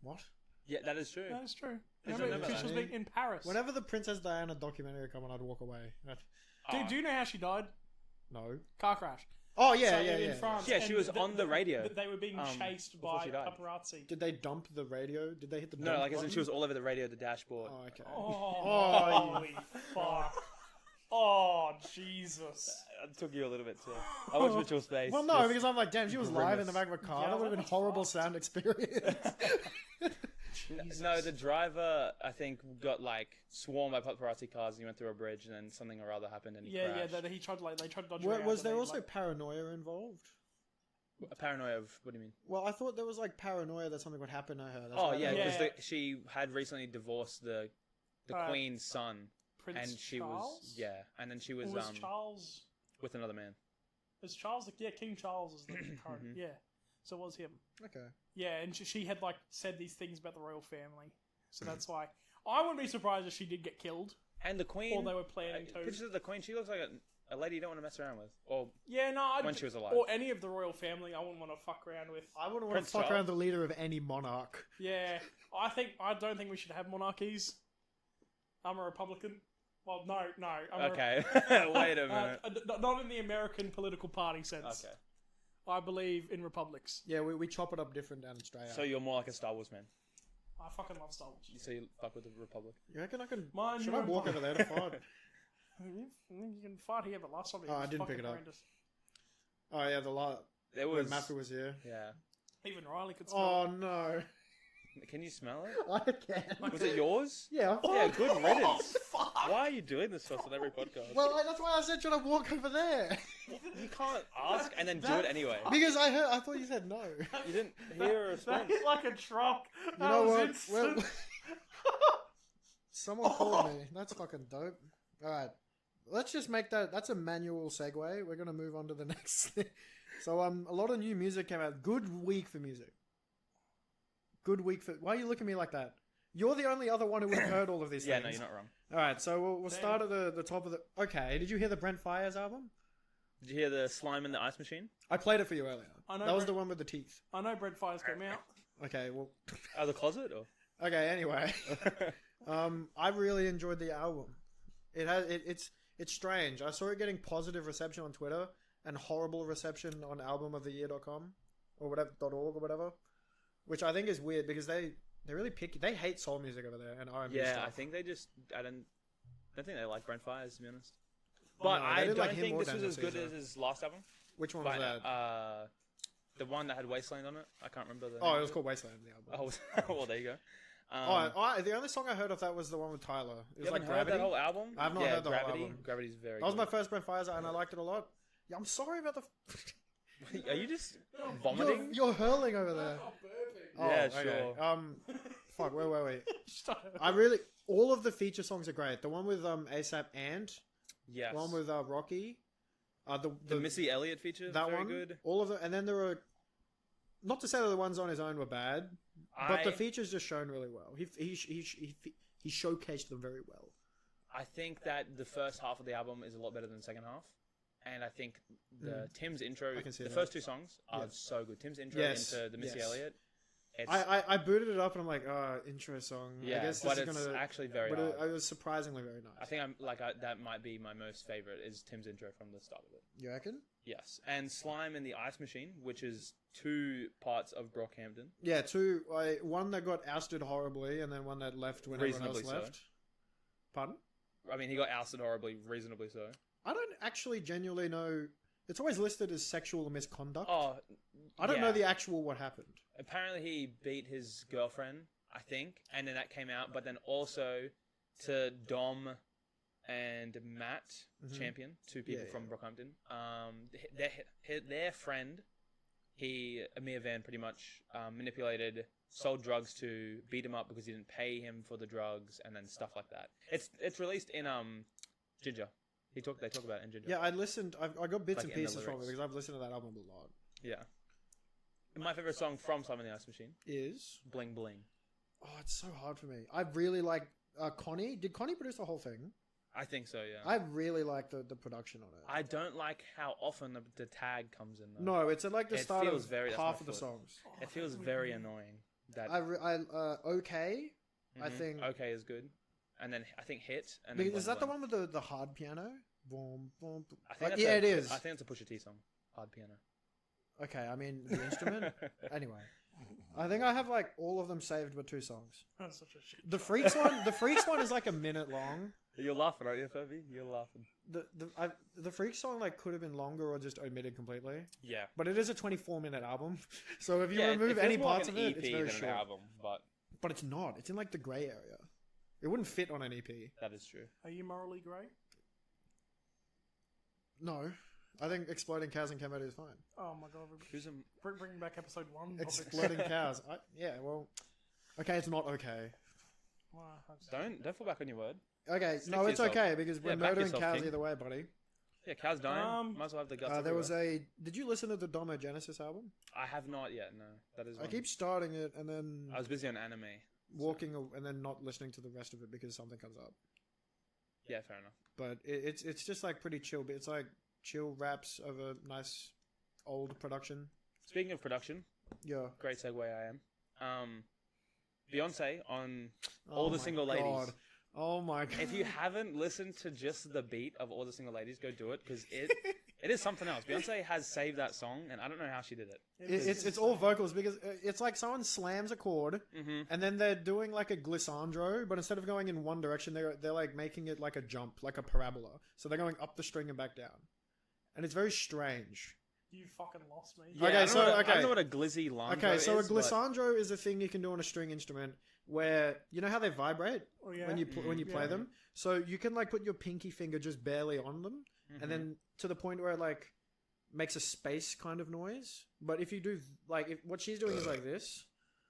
what? Yeah, that is true. That is true. Did you Remember, know about because she was that? being in Paris. Whenever the Princess Diana documentary come on, I'd walk away. Do you know how she died? No. Car crash. Oh yeah, So yeah, in yeah. France, Yeah, she and was on the radio, They were being chased before by she died. paparazzi. Did they dump the radio? Did they hit the No, dump like as in button? she was all over the radio, the dashboard. Oh, okay. Oh, holy fuck. Oh, Jesus. That took you a little bit too. I watched Mitchell's face. Well, no, because I'm like, damn, she was live in the grimace. back of a car. Yeah, that would have been that's horrible fucked. sound experience. No, the driver, I think, got like swarmed by paparazzi cars and he went through a bridge and then something or other happened and he Yeah, crashed. they tried to dodge was around, and there they, also like- paranoia involved? A paranoia of, what do you mean? Well, I thought there was like paranoia that something would happen to her. That's Oh why yeah, they- because Yeah. she had recently divorced the queen's son Prince and she Charles? was and then she was, Was Charles... with another man. Is Charles... Yeah, King Charles is the current... Mhm. Yeah. So it was him. Okay. Yeah, and she had like said these things about the royal family. So that's why... I wouldn't be surprised if she did get killed. And the queen, Or they were planning to. pictures of the queen, she looks like a lady you don't want to mess around with. Or Yeah, no, when she was alive. Or any of the royal family I wouldn't want to fuck around with. I wouldn't want Prince to fuck Charles? around the leader of any monarch. Yeah, I don't think we should have monarchies. I'm a Republican. Well, no. I'm okay, wait a minute. Not in the American political party sense. Okay, I believe in republics. Yeah, we chop it up different down in Australia. so you're more like a Star Wars man. I fucking love Star Wars. So you fuck with the Republic. You reckon I can... Mine, Should you I walk know- over there to fight? You can fight here, but last time Oh, I was didn't pick fucking it up. horrendous. Oh yeah, the lot. There When was Matthew was here. yeah. Even Riley could smell Oh it. no. Can you smell it? I can. Was it yours? Yeah. Yeah, good riddance. fuck! Why are you doing this to us on every podcast? Well, that's why I said should I walk over there? You can't ask and then do it anyway. Because I thought you said no. You didn't hear a response. That's like a truck. You know what? Well, someone called me. That's fucking dope. All right, let's just make that. That's a manual segue. We're gonna move on to the next thing. So a lot of new music came out. Good week for music. Good week for. Why are you looking at me like that? You're the only other one who would have heard all of these Yeah, no, things. you're not wrong. All right, so we'll start at the top of the. Okay, did you hear the Brent Fires album? Did you hear the slime in the ice machine? I played it for you earlier. I know That was Brent- the one with the teeth. I know Bread Fires came out. Okay, well. Out of the closet, or? Okay, anyway. I really enjoyed the album. It's strange. I saw it getting positive reception on Twitter and horrible reception on albumoftheyear.com or whatever .org or whatever, which I think is weird because they're really picky. They hate soul music over there and R&B Yeah, stuff. I think they just. I don't think they like Brent Fires, to be honest. But No, they I didn't don't like him think or this was Daniel as good Caesar. as his last album. Which one was But that? the one that had Wasteland on it. I can't remember the. Oh, name it was of called Wasteland. The album. Oh, well, there you go. The only song I heard of that was the one with Tyler. It was You like haven't heard Gravity. that whole album? I've not yeah, heard the whole Gravity. album. Gravity's very That was my good. first Brent Fires and I liked it a lot. Yeah, I'm sorry about the. Are you just vomiting? You're hurling over there. Oh, Yeah, okay. sure. Fuck, wait. I really all of the feature songs are great. The one with ASAP and Yes. the one with Rocky, the Missy Elliott feature. that very one, good. all of them, and then there were. Not to say that the ones on his own were bad, but the features just shown really well. He showcased them very well. I think that the first half of the album is a lot better than the second half, and I think Tim's intro, I can see the that. first two songs are Yeah. so good. Tim's intro Yes, into the Missy yes. Elliott. It's, I booted it up and I'm like, intro song. yeah, I guess but this it's is gonna. actually very But hard. it was surprisingly very nice. I think that might be my most favorite is Tim's intro from the start of it. You reckon? Yes, and Slime in the Ice Machine, which is two parts of Brockhampton. Yeah, one that got ousted horribly, and then one that left when everyone else Reasonably so. left. Pardon? I mean, he got ousted horribly, reasonably so. I don't actually genuinely know. It's always listed as sexual misconduct. Oh, I don't yeah. know the actual what happened. Apparently, he beat his girlfriend, I think, and then that came out. But then also to Dom and Matt Champion, two people from Brockhampton. Their friend, Amir Van, pretty much manipulated, sold drugs to beat him up because he didn't pay him for the drugs, and then stuff like that. It's released in Ginger. They talk about it in Ginger. Yeah, I listened. I got bits Like and in the pieces from it lyrics. because I've listened to that album a lot. Yeah. And my favorite song from Slime in the Ice Machine, Is Bling Bling. oh, it's so hard for me. I really like Connie. Did Connie produce the whole thing? I think so, yeah. I really like the production on it. I don't like how often the tag comes in though. No, it's at like the It start feels of very- that's half my of the foot. songs. It feels very annoying. That Okay. I Mhm. think Okay is good, and then I think Hit. And then is that the Bling one with the hard piano? Boom, boom, boom. I think Like, that's yeah, a- it is. I think it's a Pusha T song. Hard piano. Okay, I mean the instrument. Anyway, I think I have like all of them saved but two songs. That's such a shit. The Freaks one is like a minute long. You're laughing, aren't you, Furby? You're laughing. The Freaks song like could have been longer or just omitted completely. Yeah. But it is a 24-minute album, so if you Yeah, remove feels any more like parts an of it, EP it's very than short. an album, but But it's not. It's in like the grey area. It wouldn't fit on an EP. that is true. Are you morally grey? No, I think Exploding Cows and Cambodia is fine. Oh my god, Who's a bringing back episode 1. Exploding Cows. Yeah, well, okay, it's not okay. don't fall back on your word. Okay, Stick no, to it's yourself. okay because we're Yeah, back murdering yourself, cows King. either way, buddy. Yeah, cows dying. Might as well have the guts. There was everywhere. Did you listen to the Domo Genesis album? I have not yet. No, that is. I one. keep starting it and then I was busy on anime. walking and then not listening to the rest of it because something comes up. Yeah, fair enough. But it's just like pretty chill. It's like chill raps of a nice old production. Speaking of production, Yeah. great segue I am. Beyonce on Oh All the my Single Ladies. God. Oh my god. If you haven't listened to just the beat of All the Single Ladies, go do it because it is something else. Beyonce has saved that song, and I don't know how she did it. It's all vocals because it's like someone slams a chord and then they're doing like a glissandro, but instead of going in one direction, they're like making it like a jump, like a parabola. So they're going up the string and back down, and it's very strange. You fucking lost me. Okay, I so don't know what a glizzy line. Okay, so is, a glissandro is a thing you can do on a string instrument where you know how they vibrate Oh, yeah. when you play Yeah. them. So you can like put your pinky finger just barely on them, and then to the point where it like makes a space kind of noise. But if you do like what she's doing is like this.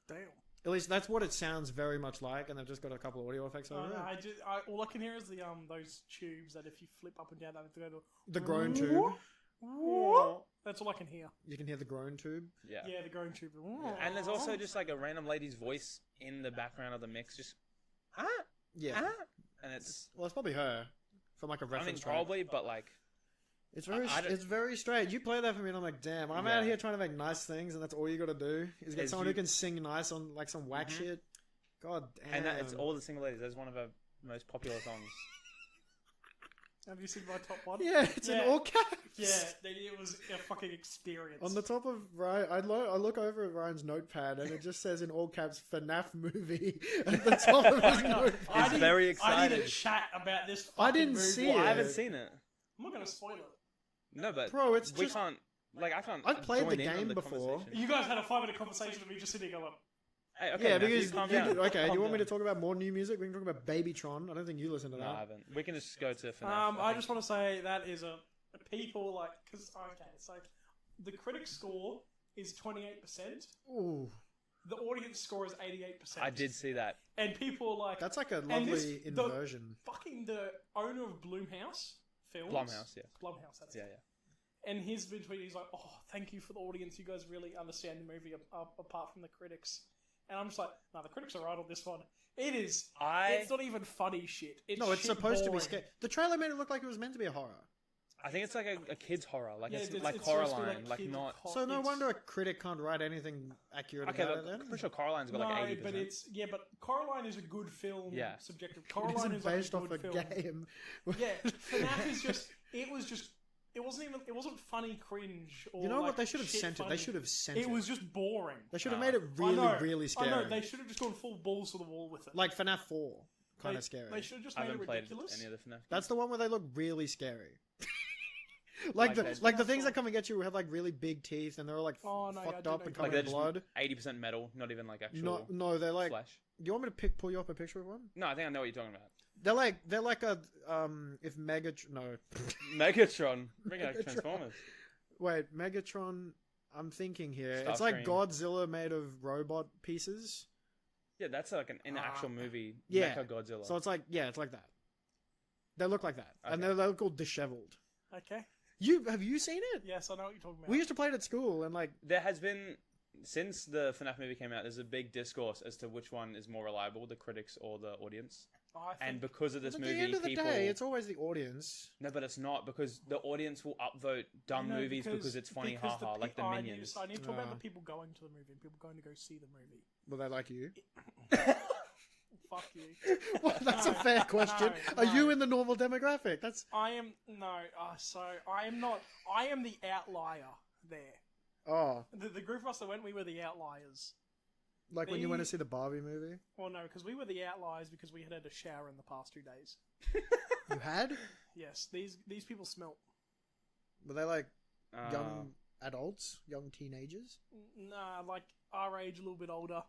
Damn. At least that's what it sounds very much like, and they've just got a couple of audio effects over it. All I can hear is the those tubes that if you flip up and down, they go to The groan tube. That's all I can hear. You can hear the groan tube. Yeah. Yeah, the groan tube. And there's also just like a random lady's voice in the background of the mix, just Yeah. and it's. Well, it's probably her from like a I mean, reference track. probably, but like, It's very, I don't- it's very strange. You play that for me, and I'm like, damn. I'm Yeah. out here trying to make nice things, and that's all you got to do is get Is someone you- who can sing nice on like some whack shit. God damn. and that, it's All the Single Ladies. That's one of her most popular songs. Have you seen my top one? Yeah, it's in Yeah. all caps. Yeah, it was a fucking experience. On the top of Ryan, I look over at Ryan's notepad, and it just says in all caps "FNAF movie" at the top of his notepad. I He's didn't- very I excited. didn't chat about this. I fucking didn't movie. see Well, I it. haven't seen it. I'm not gonna spoil it. No, but Bro, it's we just- can't. Like, I can't. I've played join the in on game the before. conversation. You guys had a 5-minute conversation with me just sitting there going, Hey, okay, Yeah, Matthew, because calm you down. did, okay. Calm You want me to down. talk about more new music? We can talk about Babytron. I don't think you listen to No, I that. haven't. We can just go to FNAF. I think. just want to say that is a people like because okay, so the critic score is 28%. Ooh, The audience score is 88%. I did see that. and people are like that's like a And this- lovely the- inversion. fucking the owner of Blumhouse Films. Blumhouse, yes. Blumhouse, that's Yeah, it. yeah. And he's been tweeting, he's like, "Oh, thank you for the audience. You guys really understand the movie apart from the critics." And I'm just like, "No, the critics are right on this one. It is. It's not even funny shit. It's No, it's shit supposed to be boring. scary. The trailer made it look like it was meant to be a horror. I think it's like a kid's horror, like Yeah, it's it's like supposed to be Coraline, like kid not. So no it's- wonder a critic can't write anything accurate Okay, about but it then. I'm pretty sure Coraline's got like 80%. but it's but Coraline is a good film. Yeah. Subjective. It Coraline isn't is like based a off a good film. game. Yeah, FNAF is just. It wasn't funny cringe. Or You know like what? They should have shit sent it. They funny. should have sent It was just boring. They should have made it I know, really I scary. know. They should have just gone full balls to the wall with it. Like FNAF 4. Kind They- of scary. They should have just I made it haven't played ridiculous. any of the FNAF. That's the one where they look really scary. like Like the that- things that come and get you have like really big teeth and they're all like Oh, no, yeah, I fucked do up know and that. Like covered they're in just blood. 80% metal, not even like actual No, they're like. flesh. Do you want me to pull you up a picture of one? No, I think I know what you're talking about. They're like a if no Megatron, bring out Megatron. Transformers. wait Megatron. I'm thinking here. It's like Starscream. Godzilla made of robot pieces. Yeah, that's like an actual movie. Yeah. Mecha Godzilla. So it's like it's like that. They look like that, and Okay. they look all disheveled. Okay. Have you seen it? Yes, I know what you're talking about. We used to play it at school, and like There has been, since the FNAF movie came out, there's a big discourse as to which one is more reliable, the critics or the audience. I And think, because of this at movie, the end of the people... day, it's always the audience. No, but it's not, because the audience will upvote dumb No, movies because it's funny, because haha, like the I Minions. I need to talk about Ah. the people going to the movie and people going to go see the movie. Will they like you? Fuck you. Well, that's a No, fair question. no, Are you no. in the normal demographic? That's I am I am not. I am the outlier there. oh, The group of us that went, we were the outliers. like when you went to The- see the Barbie movie. Well, no, because we were the outliers because we had had a shower in the past 2 days. You had? Yes, these people smelt. Were they like Uh, young adults, young teenagers? Nah, like our age, a little bit older.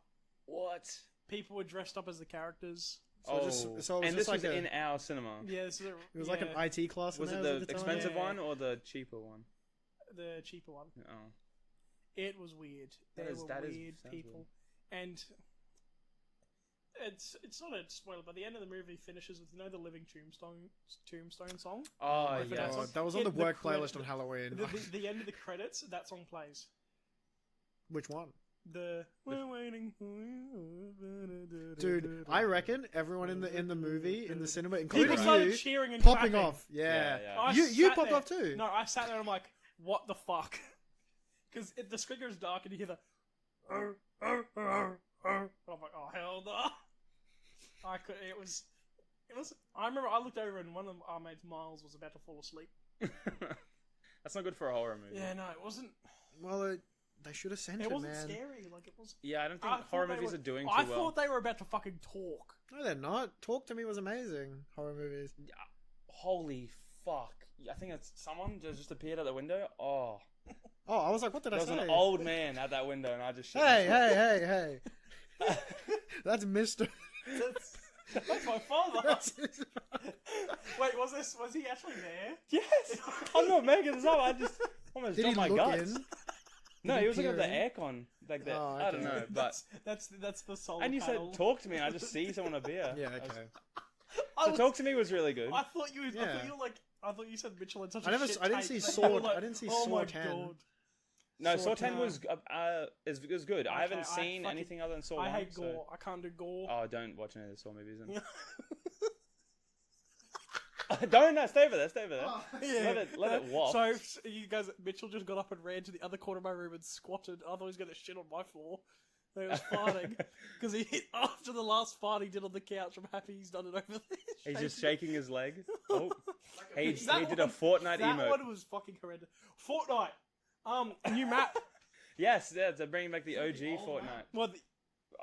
What? People were dressed up as the characters. So it was and just this like was a- in our cinema. Yeah, this is It was like an IT class. Was in it ours the at the time? expensive Yeah. one or the cheaper one? the cheaper one. Oh. It was weird. That There is- were that is- weird sounds people, and it's not a spoiler. But the end of the movie finishes with the Living Tombstone song. Oh, Like for yes. that Oh, song. that was on Yeah, the the work credit- playlist on Halloween. The end of the credits, that song plays. Which one? The we're waiting for you. Dude, I reckon everyone in the movie in the cinema, including people started you, cheering and popping clapping. off. Yeah, Yeah. I You sat popped there- off too. No, I sat there and I'm like, what the fuck? Because the screen is dark and you hear the. And I'm like, oh hell no! I could. It was. I remember I looked over and one of our mates, Miles, was about to fall asleep. That's not good for a horror movie. Yeah, no, it wasn't. Well, they should have sent it, It wasn't man. scary. Like it was. Yeah, I don't think I thought horror they movies were- are doing too I well. thought they were about to fucking talk. No, they're not. Talk to Me was amazing. Horror movies. Holy fuck. I think it's someone just appeared at the window. Oh. Oh, I was like, what did There I was say? an old man at that window and I just shit Hey, myself. hey. That's Mister. That's my father. Wait, was he actually there? Yes! I'm not making this up. I just almost Did he dropped my look guts. in? No, Did he he was looking at the peer aircon. Like that. Oh, I don't okay. know. But That's the solar and you panel. said talk to me and I just see someone appear. Yeah, okay. I So was- talk to me was really good. I thought you. I Yeah. thought you were like. I thought you said Mitchell had such I a never- shit I didn't tape see that you Sword- were like, I didn't see oh Sword my 10. God. No, Saw Saw 10 10. was is good. I Okay, haven't I seen fucking- anything other than Saw I 1. hate so- gore. I can't do gore. Oh, don't watch any of the Saw movies then. Don't, no, stay over there, stay over there. Yeah. Let it waft. So you guys, Mitchell just got up and ran to the other corner of my room and squatted. I thought he was going to shit on my floor. He was farting because he after the last fart he did on the couch. I'm happy he's done it over there. He's just shaking his leg. Oh, he That did a one- Fortnite That emote. one was fucking horrendous. Fortnite. New map. Yes, yeah, they're bringing back the OG Fortnite. Well,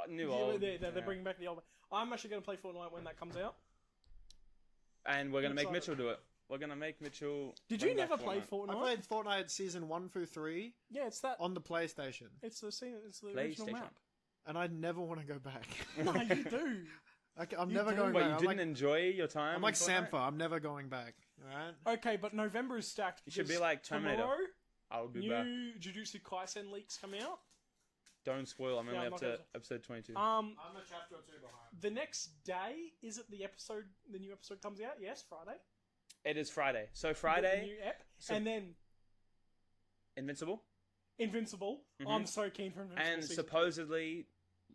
New yeah, old. they're yeah. bringing back the old. I'm actually going to play Fortnite when that comes out. And we're gonna make Excited. Mitchell do it. We're gonna make Mitchell. Did you bring back never play Fortnite? I played Fortnite season 1 through 3 Yeah, it's that. on the PlayStation, It's the original PlayStation. map. and I never want to go back. No, you do. I'm You never do. going Wait, back. you I'm didn't like, enjoy your time? I'm like in Fortnite? Sampha. I'm never going back. Alright? Okay, but November is stacked. You should be because like Terminator. Tomorrow, I would be new back. Jujutsu Kaisen leaks come out. Don't spoil. I'm Yeah, only I'm up not to gonna- episode 22. I'm a chapter or 2 behind. The next day is it the new episode comes out? Yes, Friday. It is Friday. So The Friday, new ep, so- and then Invincible, Invincible. Mhm. I'm so keen for Invincible. and season supposedly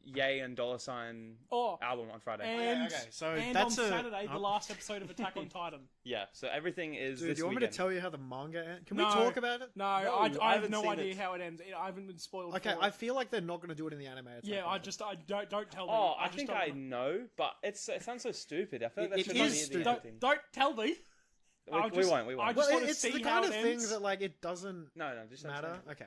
Ye and $sign Oh, album on Friday. and, Okay, so and that's on Saturday, the oh. last episode of Attack on Titan. Yeah, so everything is Dude, this do you want me weekend. to tell you how the manga ends? Can No. we talk about it? No, No, I I have haven't no seen idea it. how it ends. I haven't been spoiled. Okay, for I it. feel like they're not going to do it in the anime. Yeah, I don't tell me. Oh, I just think don't I know. know, but it sounds so stupid. I feel like that It should is not be stupid. the Don't, acting. don't tell me. We won't. We I won't. just Well, wanna it's see the how kind it of thing ends. that like it doesn't No, just don't say matter. it. Okay,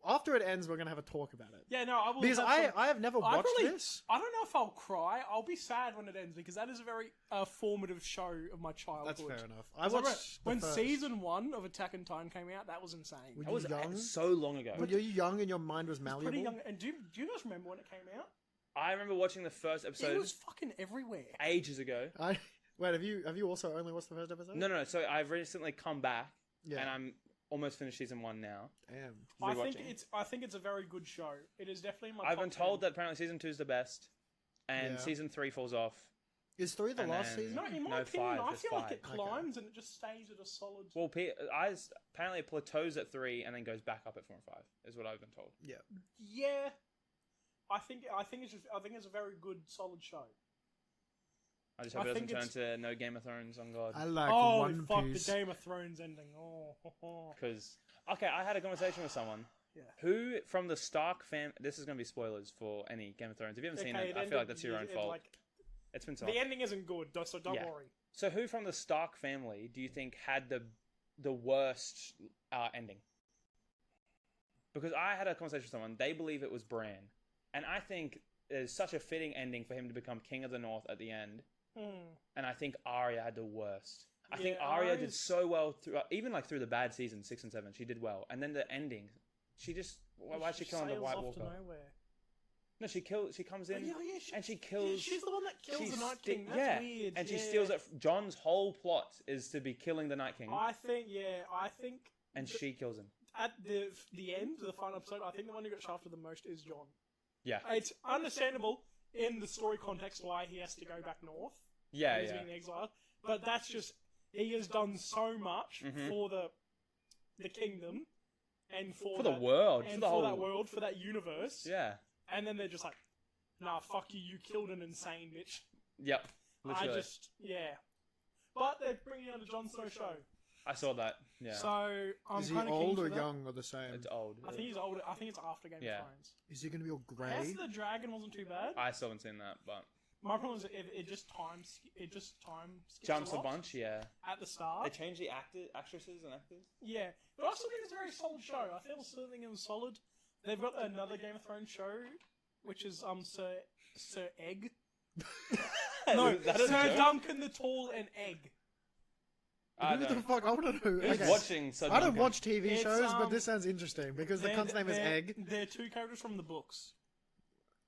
after it ends, we're going to have a talk about it. Yeah, no, I will. Because have I some- have never I watched really- this. I don't know if I'll cry. I'll be sad when it ends because that is a very formative show of my childhood. That's fair enough. I 'Cause watched when the first. season 1 of Attack on Titan came out, that was insane. Were That you was young? so long ago. Were you young and your mind was It was malleable? pretty young. And do you guys remember when it came out? I remember watching the first episode It was fucking everywhere. ages ago. Wait, have you also only watched the first episode? No. So I've recently come back, Yeah. and I'm almost finished season 1 now. Damn. I think Rewatching. it's a very good show. It is definitely my. I've top been told 10. that apparently season 2 is the best, and Yeah. season 3 falls off. Is 3 the And last then- season? No, in my No, opinion, 5, I there's feel like 5. it climbs and it just stays at a solid. Well, apparently it plateaus at 3 and then goes back up at 4 and 5. Is what I've been told. Yeah, I think it's a very good solid show. I just hope I it doesn't think turn to no Game of Thrones on God. I like Oh One fuck, Piece. the Game of Thrones ending. Oh. Because okay, I had a conversation with someone Yeah. who from the Stark fam. This is going to be spoilers for any Game of Thrones. If you haven't seen it, I feel like that's your own fault. It's been so The ending isn't good, so don't Yeah. worry. So who from the Stark family do you think had the worst ending? Because I had a conversation with someone, they believe it was Bran, and I think there's such a fitting ending for him to become King of the North at the end. And I think Arya had the worst. I think Yeah, Arya did Arya's- so well through, even like through the bad seasons 6 and 7. She did well, and then the ending, she just why is she killing the sails White off Walker? to nowhere. No, she comes in and she Yeah, kills. she's the one that kills she the Night sti- King. That's yeah, weird. and she yeah. steals it. John's whole plot is to be killing the Night King, I think and th- she kills him. at the end, the final episode, I think the one who got shafted the most is John. Yeah, It's understandable in the story context why he has to go back north. yeah, He's yeah. being exiled, but that's just he has done so much Mhm. for the kingdom and for For the that- world, and for the for whole that world, for that universe. Yeah, And then they're just like, nah, fuck you, you killed an insane bitch. yep. Literally, Yeah. But they're bringing out a Jon Snow show. I saw that. Yeah, So, I'm Is he kind of old keen or for that. young or the same? it's old. I think he's older. I think it's after Game Yeah. of Thrones. Is he going to be all House grey? of the Dragon wasn't too bad. I still haven't seen that, but My problem is it just time skips jumps a lot bunch. Yeah, at the start. they changed the actresses and actors. Yeah, but I still think it's a very solid show. I still think it was solid. They've got another Game of Thrones show, which is Sir Egg. No, Is that a Sir joke? Duncan the Tall and Egg. I Who the don't. fuck? I want to know. Who's Okay. watching? Sir I don't Duncan? watch TV It's, shows, but this sounds interesting because the cunt's name is Egg. They're two characters from the books.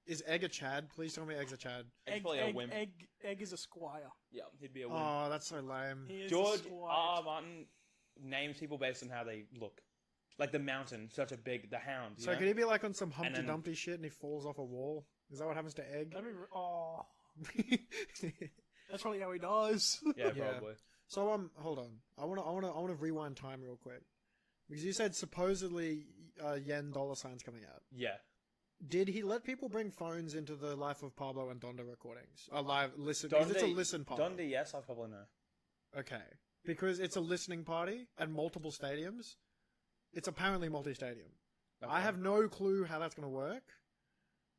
Is Egg a Chad? Please tell me Egg's a Chad. It's probably a wimp. Egg is a squire. Yeah, he'd be a wimp. Oh, that's so lame. He is George a squire. R. R. Martin names people based on how they look. Like the Mountain, the Hound. So you know? could he be like on some Humpty then- Dumpty shit and he falls off a wall? Is that what happens to Egg? That'd be that's probably how he dies. Yeah, Yeah. probably. So hold on. I want to rewind time real quick because you said supposedly Yen $sign's coming out. Yeah. Did he let people bring phones into the Life of Pablo and Donda recordings? Live listen. Because it's a listen party. Donda, yes, I probably know. Okay, because it's a listening party at multiple stadiums. It's apparently multi-stadium. Okay. I have no clue how that's going to work.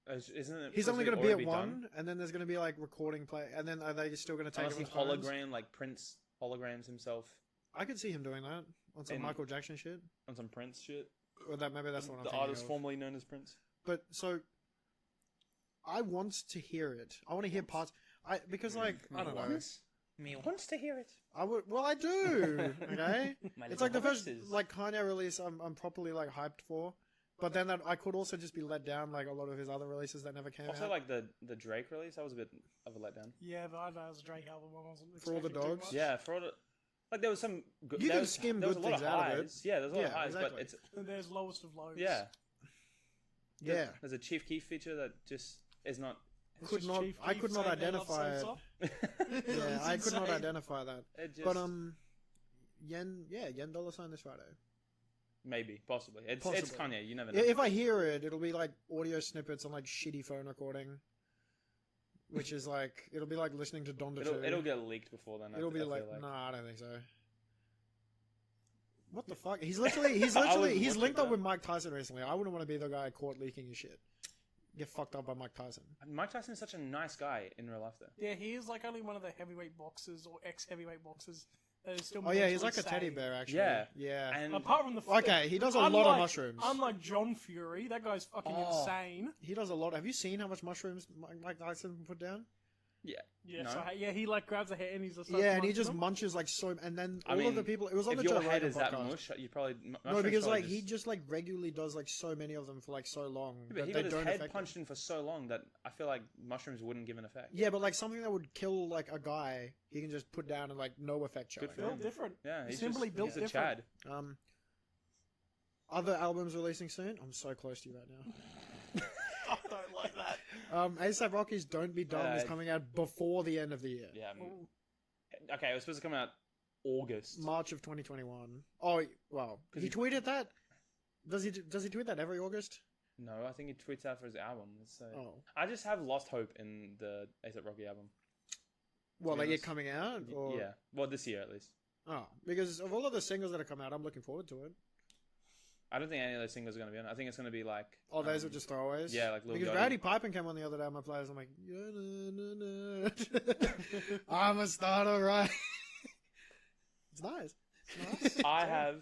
Isn't it? He's supposed only going to be at already one, done? and then there's going to be like recording play, and then are they still going to take Unless he him his phones? hologram, like Prince holograms himself I could see him doing that on some In- Michael Jackson shit, on some Prince shit. or that maybe that's the one I'm The thinking artist of. formerly known as Prince. But so, I want to hear it. I want to hear parts. Because like I don't know. Me wants to hear it. I would. Well, I do. Okay. My It's little like the first horses. like Kanye release. I'm properly like hyped for. But then I could also just be let down like a lot of his other releases that never came Also, out. like the Drake release, that was a bit of a letdown. Yeah, but I know it was a Drake album. I wasn't For all the expecting too dogs? much. Yeah, for all the, like there was some. Good, You there can was, skim there was good a lot things of out of it. highs. Yeah, there's a lot of Yeah, highs, exactly. but it's There's lowest of lows. yeah. Yeah. There's a Chief Keef feature that just is not. It's Could just not- Chief I Keef could not saying they love identify it. salsa. Yeah, It's I could not insane. identify that. It just, But Yen $sign this Friday. Maybe, possibly. It's Possibly. Kanye. You never know. If I hear it, it'll be like audio snippets on like shitty phone recording, which is like it'll be like listening to Donda 2. It'll get leaked before then. It'll be I like, feel nah, I don't think so. What the fuck? He's linked up with Mike Tyson recently. I wouldn't want to be the guy caught leaking his shit. Get fucked up by Mike Tyson. Mike Tyson is such a nice guy in real life, though. Yeah, he is like only one of the heavyweight boxers or ex-heavyweight boxers that is still. Oh yeah, he's like a mentally teddy sane. bear actually. Yeah. Yeah. And Apart from the Okay, he does a lot of mushrooms. Unlike John Fury, that guy's fucking insane. He does a lot. Have you seen how much mushrooms Mike Tyson put down? yeah, Yeah, No. so he like grabs a head and he's just Yeah, and he just munches like so. And then all of the people. It was on if the your Joe head Rogan is that podcast. mush, you probably No, because like he just like regularly does like so many of them for like so long But that he they got his don't head affect punched in for so long that I feel like mushrooms wouldn't give an effect. Yeah, but like something that would kill like a guy, he can just put down and like no effect showing. Good for built him. different. Yeah, he's simply built he's a different. Chad. Other albums releasing soon. I'm so close to you right now. I don't like that. ASAP Rocky's "Don't Be Dumb" is coming out before the end of the year. Yeah. Okay, it was supposed to come out August. March of 2021. Oh, well, he tweeted that. Does he tweet that every August? No, I think he tweets out for his album. So Oh, I just have lost hope in the A$AP Rocky album. well, be like it honest. coming out, or Yeah, well, this year at least. oh, because of all of the singles that have come out, I'm looking forward to it. I don't think any of those singles are going to be on it. I think it's going to be like... Oh, those are just throwaways. Yeah, like Lil because Yachty. Rowdy Piping came on the other day on my players. I'm like, yeah, nah, I'm a starter, right? It's nice. It's nice. I have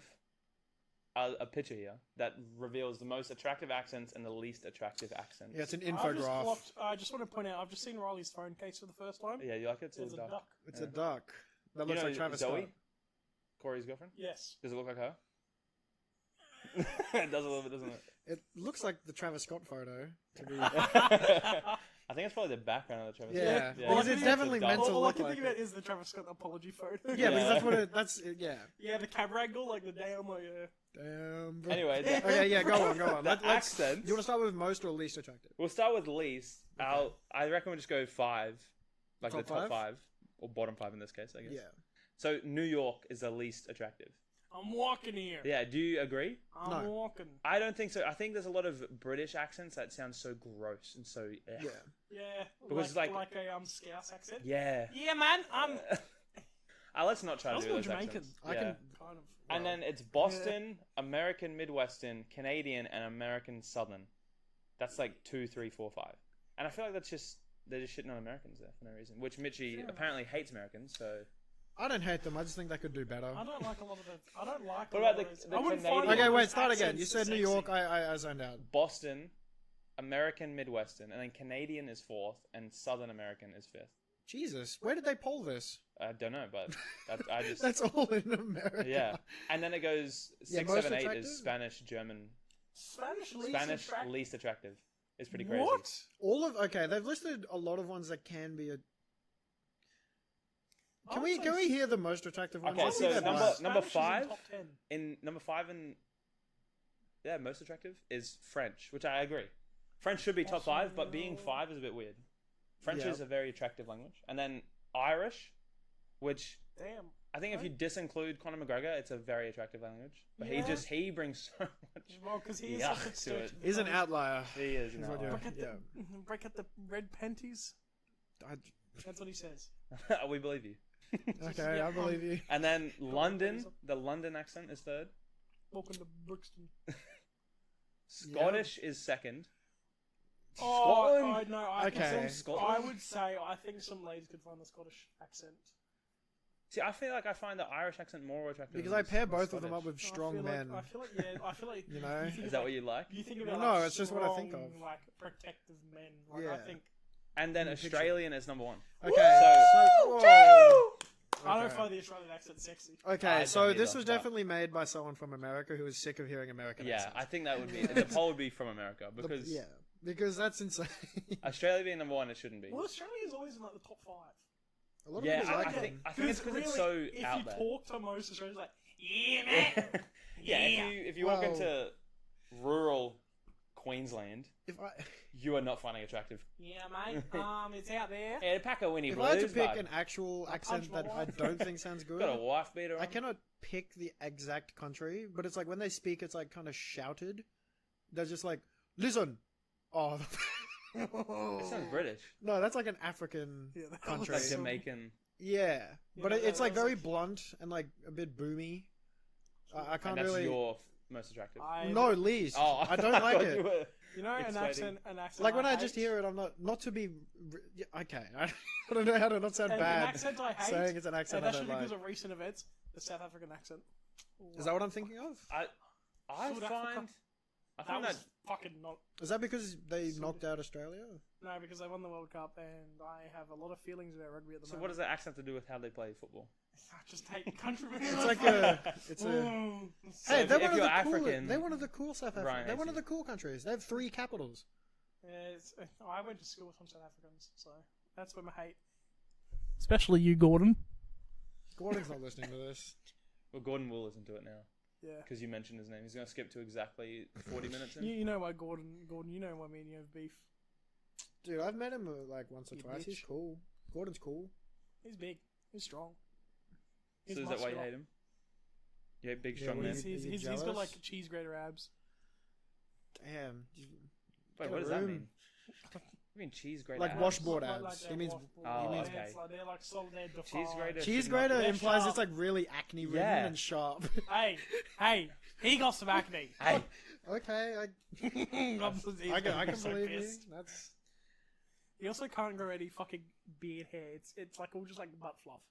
a picture here that reveals the most attractive accents and the least attractive accents. Yeah, it's an I just infograph. clocked- I just want to point out, I've just seen Riley's phone case for the first time. Yeah, you like it? It's a dark. duck. It's a duck that looks You know like Travis Zoe? Scott. Corey's girlfriend? Yes. Does it look like her? It does a little bit, doesn't it? It looks like the Travis Scott photo. To be... I think it's probably the background of the Travis Yeah, Scott. because it's definitely dark- meant to All I look can like think about it. is the Travis Scott apology photo. Yeah, because Yeah. that's what it. That's yeah. Yeah, the camera angle, like the damn, like Damn. Bro. Anyway, Okay, yeah, go on. the Let's. accents. You want to start with most or least attractive? We'll start with least. Okay. I reckon we'll just go 5. Like Top the top five? 5. Or bottom 5 in this case, I guess. Yeah. So New York is the least attractive. I'm walking here. Yeah, do you agree? I'm No. walking. I don't think so. I think there's a lot of British accents that sound so gross and so... ugh. Yeah. Yeah, Because, like like- a Scouse accent. Yeah. Yeah, man. I'm Let's not try I to was do more those Jamaican. accents. I Yeah. can. kind of. And then it's Boston, American Midwestern, Canadian, and American Southern. That's like 2, 3, 4, 5. And I feel like they're just shitting on Americans there for no reason. Which Mitchie Fair apparently hates Americans, so... I don't hate them. I just think they could do better. I don't like a lot of the. I don't like. What a lot about of those- the I wouldn't Canadian- find Okay, all wait. those Start again. accents You said New sexy. York. I zoned out. Boston, American Midwestern, and then Canadian is 4th, and Southern American is 5th. Jesus, where did they poll this? I don't know, but I just... That's all in America. Yeah. And then it goes Yeah, 6, most 7, 8 attractive? is Spanish, German. Spanish Least attractive. It's pretty crazy. What? All of okay. They've listed a lot of ones that can be a. Can we hear the most attractive ones? Okay, Let's so see that number- list. number Spanish is in 5? top 10. In number 5 and... Yeah, most attractive is French, which I agree. French should be top 5, but being 5 is a bit weird. French Yeah. is a very attractive language. And then Irish, which... Damn. I think if you disinclude Conor McGregor, it's a very attractive language. But Yeah. he brings so much... Well, because he is Yuck such a to sturgeon. it. He's an outlier. He is. Is No. what you're- Break out, Yeah. break out the red panties. I- That's what he says. We believe you. Okay, Yeah, I believe you. And then London, the London accent is 3rd. Welcome to Brixton. Scottish is 2nd. Oh, Scotland? no, I Okay. think Scotland? I would say I think some ladies could find the Scottish accent. See, I feel like I find the Irish accent more attractive. Because than I pair the both of them Scottish. up with I strong feel men. Like, I feel like You know? think Is that about- what you like? You think about No, like, it's just what I think strong, of. like protective men. Like, Yeah. I think And then Picture. Australian is number 1. Okay, So- whoa. I don't Okay. find the Australian accent sexy. Okay, I so don't this either, was but- definitely made by someone from America who was sick of hearing American Yeah, accents. I think that would be... The poll would be from America. Because Yeah, because that's insane. Australia being number 1, it shouldn't be. Well, Australia is always in like the top 5. A lot of Yeah, people I like think them. it's because it's so if out you there. talk to most Australians, like, yeah, man. Yeah, if you walk Well- into rural Queensland, If I you are not finding attractive. Yeah, mate. It's out there. Yeah, pack a Winnie if Blues, I had to pick bud. an actual accent my that I wife. don't think sounds good, Got a wife beater on. I cannot pick the exact country, but it's like when they speak, it's like kind of shouted. They're just like, listen. Oh, It sounds British. no, that's like an African country. Like Jamaican. Yeah, but no, it's like that's very like- blunt and like a bit boomy. I can't And that's really. your most attractive. No, least. Oh, I don't I like thought it. you were- You know, an Exciting. accent. Like when I hate, just hear it, I'm not to be. Yeah, okay, I don't know how to not sound an bad. accent I hate, Saying it's an accent and I actually don't because like. of recent events, the South African accent. Is that what I'm thinking of? I South find Africa. I That find was that fucking not. Is that because they knocked out Australia? No, because they won the World Cup, and I have a lot of feelings about rugby at the so. moment. What does that accent to do with how they play football? I just hate countrymen. It's like a. It's a. So Hey, if they're you're one of the African, cool. They're one of the cool South Africans. Brian They're one hates of the cool countries. They have 3 capitals. I went to school with some South Africans, so that's where my hate. Especially you, Gordon. Gordon's not listening to this. well, Gordon will listen to it now Yeah. because you mentioned his name. He's going to skip to exactly 40 minutes in. You know why Gordon, you know why me and you have beef. Dude, I've met him like once or You twice. bitch. He's cool. Gordon's cool. He's big. He's strong. So is that why you hate him? You hate big, Yeah, strong well, men? Is he He's got jealous? like cheese grater abs. Damn. Wait, Get what a does that room. mean? I mean cheese grater. Like abs? washboard Like abs. they're He means washboard. Oh, he means okay. It's like they're like solid, they're Cheese defined. grater. cheese should not- grater They're implies sharp. it's like really acne ridden Yeah. and sharp. Hey, he got some acne. Hey, Okay, I I can so believe you. pissed. That's He also can't grow any fucking beard hair. It's like all just like butt fluff.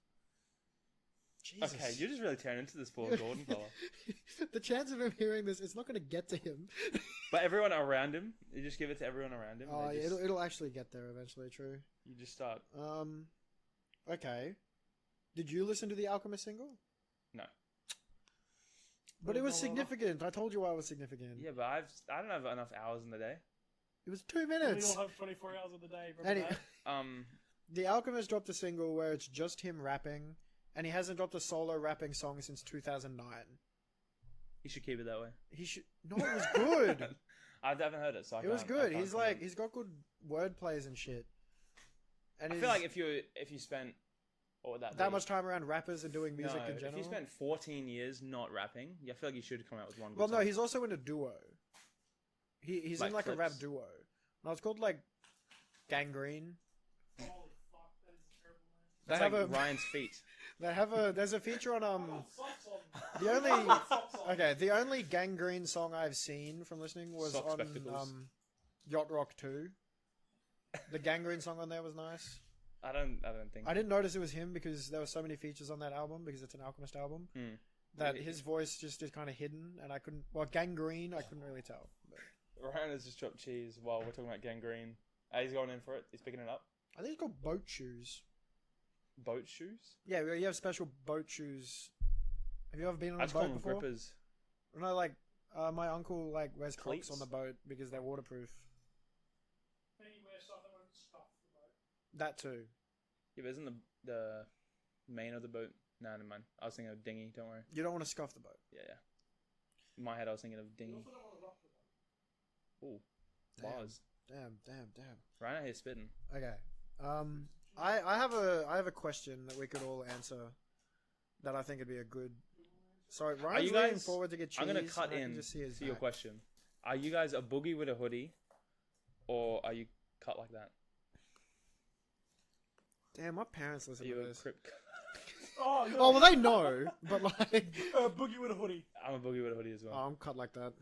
Jesus. okay, you're just really tearing into this poor Gordon fella. The chance of him hearing this, it's not going to get to him. But everyone around him, you just give it to everyone around him. Oh, they yeah, just- it'll actually get there eventually. True. You just start. Okay. Did you listen to the Alchemist single? No. But it was No, significant. I told you why it was significant. Yeah, but I don't have enough hours in the day. It was 2 We minutes. all have 24 hours of the day. Remember Any- that? The Alchemist dropped a single where it's just him rapping, and he hasn't dropped a solo rapping song since 2009. You should keep it that way. He should. No, it was good. I haven't heard it, so It was I good. can't He's comment. like, he's got good word plays and shit. And I he's feel like if you spent what would that that be? much time around rappers and doing music no, in general. if you spent 14 years not rapping, I feel like you should come out with one. Good Well, no, song. he's also in a duo. He's Like in like a rap Clips? duo. No, it's called like Gangrene. Holy fuck, that is a terrible name. They It's have like a Ryan's feet. they have a there's a feature on Socks on. the only Socks on. okay the only Gangrene song I've seen from listening was Sock on spectacles. Yacht Rock 2. The Gangrene song on there was nice. I don't think. I didn't notice it was him because there were so many features on that album because it's an Alchemist album Hmm. that his voice just is kind of hidden and I couldn't. Well, Gangrene I couldn't really tell. But Ryan has just dropped cheese while we're talking about gangrene. He's going in for it. He's picking it up. I think it's called boat shoes. Boat shoes? Yeah, you have special boat shoes. Have you ever been on I a just call boat them before? grippers. No, like my uncle like wears Cleats? Crocs on the boat because they're waterproof. Anywhere stuff that won't stuff the boat. That too. Yeah, but isn't the main of the boat? No, never mind. I was thinking of dinghy. Don't worry. You don't want to scuff the boat. Yeah. In my head, I was thinking of You dinghy. also don't want to rock the boat. Ooh, Damn. bars. Damn. Ryan out here spitting. Okay. I have a question that we could all answer. That I think would be a good. Sorry, Ryan's you leaning guys- forward to get cheese. I'm gonna cut and I can in just see his to your back. question. Are you guys a boogie with a hoodie, or are you cut like that? Damn, my parents Are listen you to a this. crip? Oh, no. Oh well, they know, but like, Boogie with a hoodie. I'm a boogie with a hoodie as oh, well. I'm cut like that.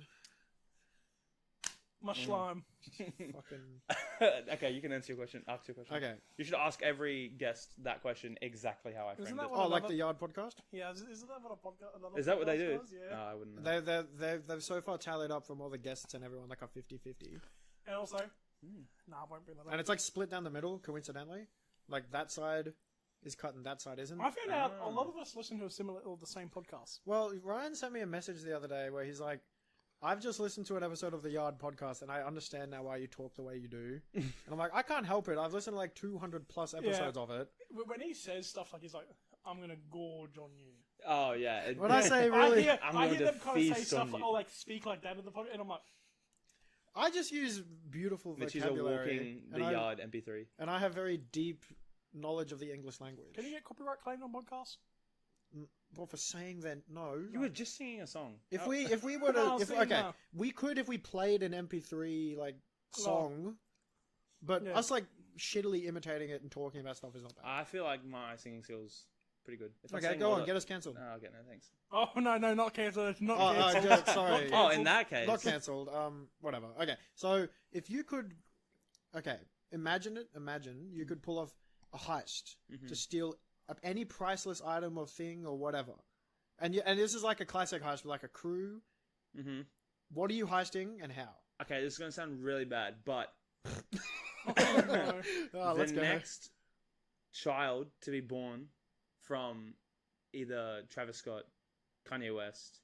My slime. Fucking. Okay, you can answer your question. Ask your question. Okay. You should ask every guest that question exactly how I Isn't framed that it. what- Oh, like another- the Yard podcast. Yeah, isn't that what a podcast? another Is that what they podcast do? does? Yeah. No, I wouldn't know. They've so far tallied up from all the guests and everyone like a 50-50. And also, Hmm. nah, I won't bring that up. And it's like split down the middle, coincidentally. Like that side is cut and that side isn't. I found out a Ah. lot of us listen to a similar or the same podcast. Well, Ryan sent me a message the other day where he's like, I've just listened to an episode of the Yard podcast and I understand now why you talk the way you do. And I'm like, I can't help it. I've listened to like 200 plus episodes of it. When he says stuff like he's like, "I'm gonna gorge on you," Oh yeah. When I say really, I'm I going hear to them kind of say feast stuff on like, you. or like speak like that in the podcast, and I'm like, I just use beautiful Mitch is a vocabulary. walking and the I- yard MP3. And I have very deep knowledge of the English language. "Can you get copyright claimed on podcasts?" Well, for saying that, no. You were just singing a song. If we were No, to, see, okay, no. we could if we played an MP3 like song, but Yeah. us like shittily imitating it and talking about stuff is not bad. I feel like my singing skills pretty good. If I Okay, sing go all on, the- get us cancelled. Oh, okay, no thanks. Oh no, not cancelled. Not Oh, cancelled. yeah, sorry. Not Oh, in cancelled. that case, Not cancelled. Whatever. Okay, so if you could, okay, imagine you could pull off a heist to steal any priceless item or thing or whatever, and this is like a classic heist with like a crew. Mm-hmm. What are you heisting and how? Okay, this is gonna sound really bad, but Oh, no. Oh, the let's go. next child to be born from either Travis Scott, Kanye West,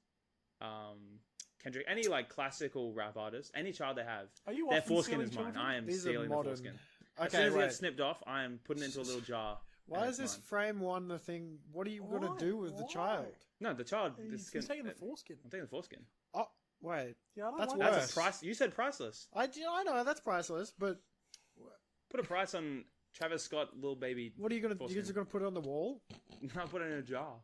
Kendrick, any like classical rap artist, any child they have, Are you their often foreskin stealing is mine. children? I am These are stealing the modern. foreskin. As soon Okay, as it wait. gets snipped off, I am putting it into a little jar. Why and is it's this mine. frame one the thing? What are you gonna Why? do with the Why? child? No, the child. He's taking the foreskin. I'm taking the foreskin. Oh, wait. Yeah, I don't That's like worse. That's a price. You said priceless. I know that's priceless, but Put a price on Travis Scott, little baby. what are you gonna? Foreskin. You're just gonna put it on the wall? I'll put it in a jar.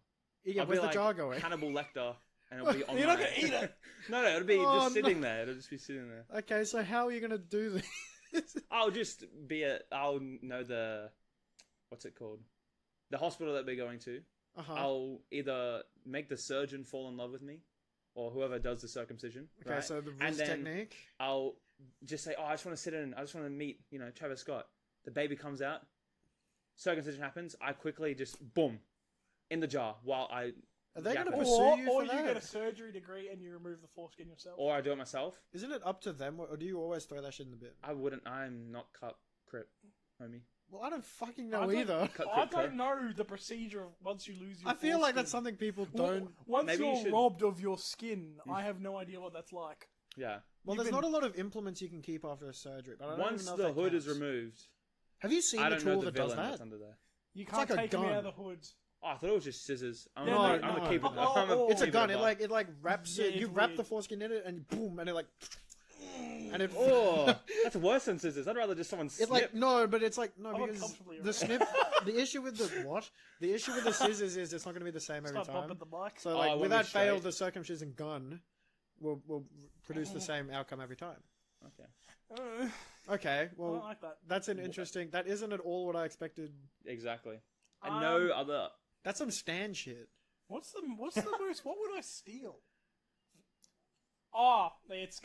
Yeah, I'll where's be the like jar going? Hannibal Lecter, and it'll be on. You're not gonna eat it. No, it'll be Oh, just sitting there. It'll just be sitting there. Okay, so how are you gonna do this? I'll just be I'll know the. What's it called? The hospital that we're going to. Uh-huh. I'll either make the surgeon fall in love with me, or whoever does the circumcision. Okay, right? so the And wrist then technique. I'll just say, "Oh, I just want to sit in. I just want to meet, Travis Scott." The baby comes out. Circumcision happens. I quickly just boom, in the jar while I. Are they yap gonna it. pursue Or you for you that? get a surgery degree and you remove the foreskin yourself. Or I do it myself. Isn't it up to them, or do you always throw that shit in the bin? I wouldn't. I'm not cut crip, homie. Well, I don't fucking I know don't- either. Cut I crip, crip. don't know the procedure of once you lose your I feel like that's foreskin. something people Well, don't. Once Maybe you you're should- robbed of your skin, I have no idea what that's like. Yeah. Well, You've there's been- not a lot of implements you can keep after a surgery. But I don't Once even know the if that hood is counts. removed, Have you seen I the don't know tool the that does villain that? that's under there. You can't like a take me gun. out of the hood. Oh, I thought it was just scissors. I'm, No, I'm no. a keeper. Oh, I'm a oh, It's a keeper gun. of It like wraps Yeah, it. You it's wrap weird. the foreskin in it, and boom, and it like, and it. Oh, that's worse than scissors. I'd rather just someone It snip. like no, but it's like no I'm because uncomfortably the around. snip. The issue with the what? The issue with the scissors is it's not going to be the same every Start time. bumping the mic. So Oh, like I won't without be straight. fail, the circumcision gun will produce the same outcome every time. Okay. Okay, I well don't like that. that's an interesting. That isn't at all what I expected. Exactly. And no other. That's some Stan shit. What's the most? What would I steal? Oh, it's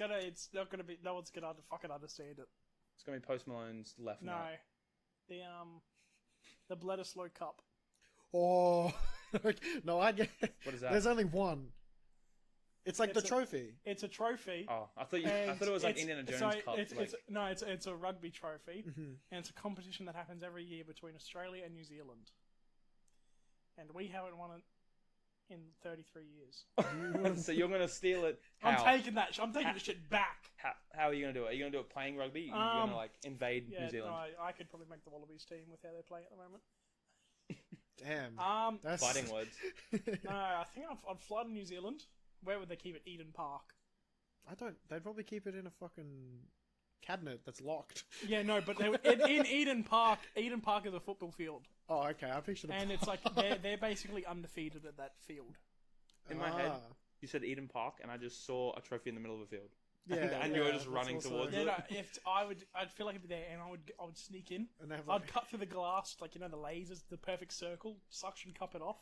not gonna be. No one's gonna fucking understand it. It's gonna be Post Malone's left No, nut. the Bledisloe Cup. Oh no, I get. What is that? There's only one. It's like It's the a- trophy. It's a trophy. Oh, I thought and it was like it's- Indiana Jones so Cup. it's a rugby trophy, Mhm. and it's a competition that happens every year between Australia and New Zealand. And we haven't won it in 33 years. So you're gonna steal it? How? I'm taking that. I'm taking the shit back. How are you gonna do it? Are you gonna do it playing rugby? You're gonna like invade Yeah, New Zealand? no, I could probably make the Wallabies team with how they're playing at the moment. Damn. That's Fighting words. No, I think I'd fly to New Zealand. Where would they keep it? Eden Park. I don't. They'd probably keep it in a fucking cabinet that's locked. Yeah, no, but they would, in Eden Park. Eden Park is a football field, Oh, okay. I pictured. and it's like they're basically undefeated at that field. In my head, you said Eden Park, and I just saw a trophy in the middle of a field. and you were just that's running also- towards Yeah, it. no, I'd feel like I'd be there, and I would sneak in. And they have I'd like, cut through the glass, like the lasers, the perfect circle, suction cup it off.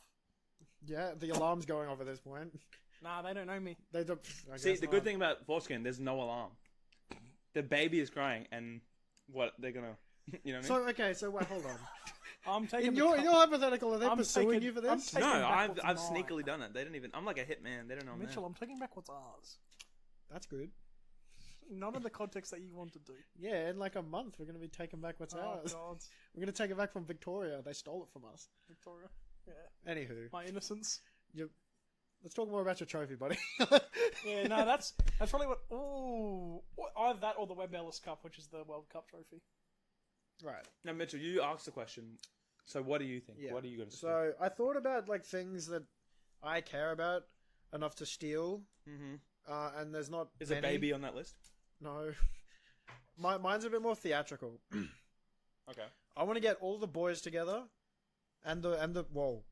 yeah, the alarm's going off at this point. Nah, they don't know me. They don't. I See, guess the not. good thing about foreskin, there's no alarm. The baby is crying, and what they're gonna, you know what I mean? So okay, so wait, hold on. I'm taking In the your cup. hypothetical, are they I'm pursuing taking- you for I'm this? taking- No, back I've what's mine. sneakily done it. They don't even. I'm like a hitman. They don't know I'm Mitchell, there. I'm taking back what's ours. That's good. Not in the context that you want to do. Yeah, in like a month, we're gonna be taking back what's Oh ours. God, We're gonna take it back from Victoria. They stole it from us. Victoria. Yeah, Anywho, my innocence. let's talk more about your trophy, buddy. Yeah, no, that's probably what. Ooh, either that or the Webb Ellis Cup, which is the World Cup trophy. Right. Now, Mitchell, you asked the question. So, what do you think? Yeah. What are you going to say? So I thought about like things that I care about enough to steal, Mm-hmm. and there's not. Is a many. baby on that list? No. Mine's a bit more theatrical. Okay. I want to get all the boys together, and the whoa.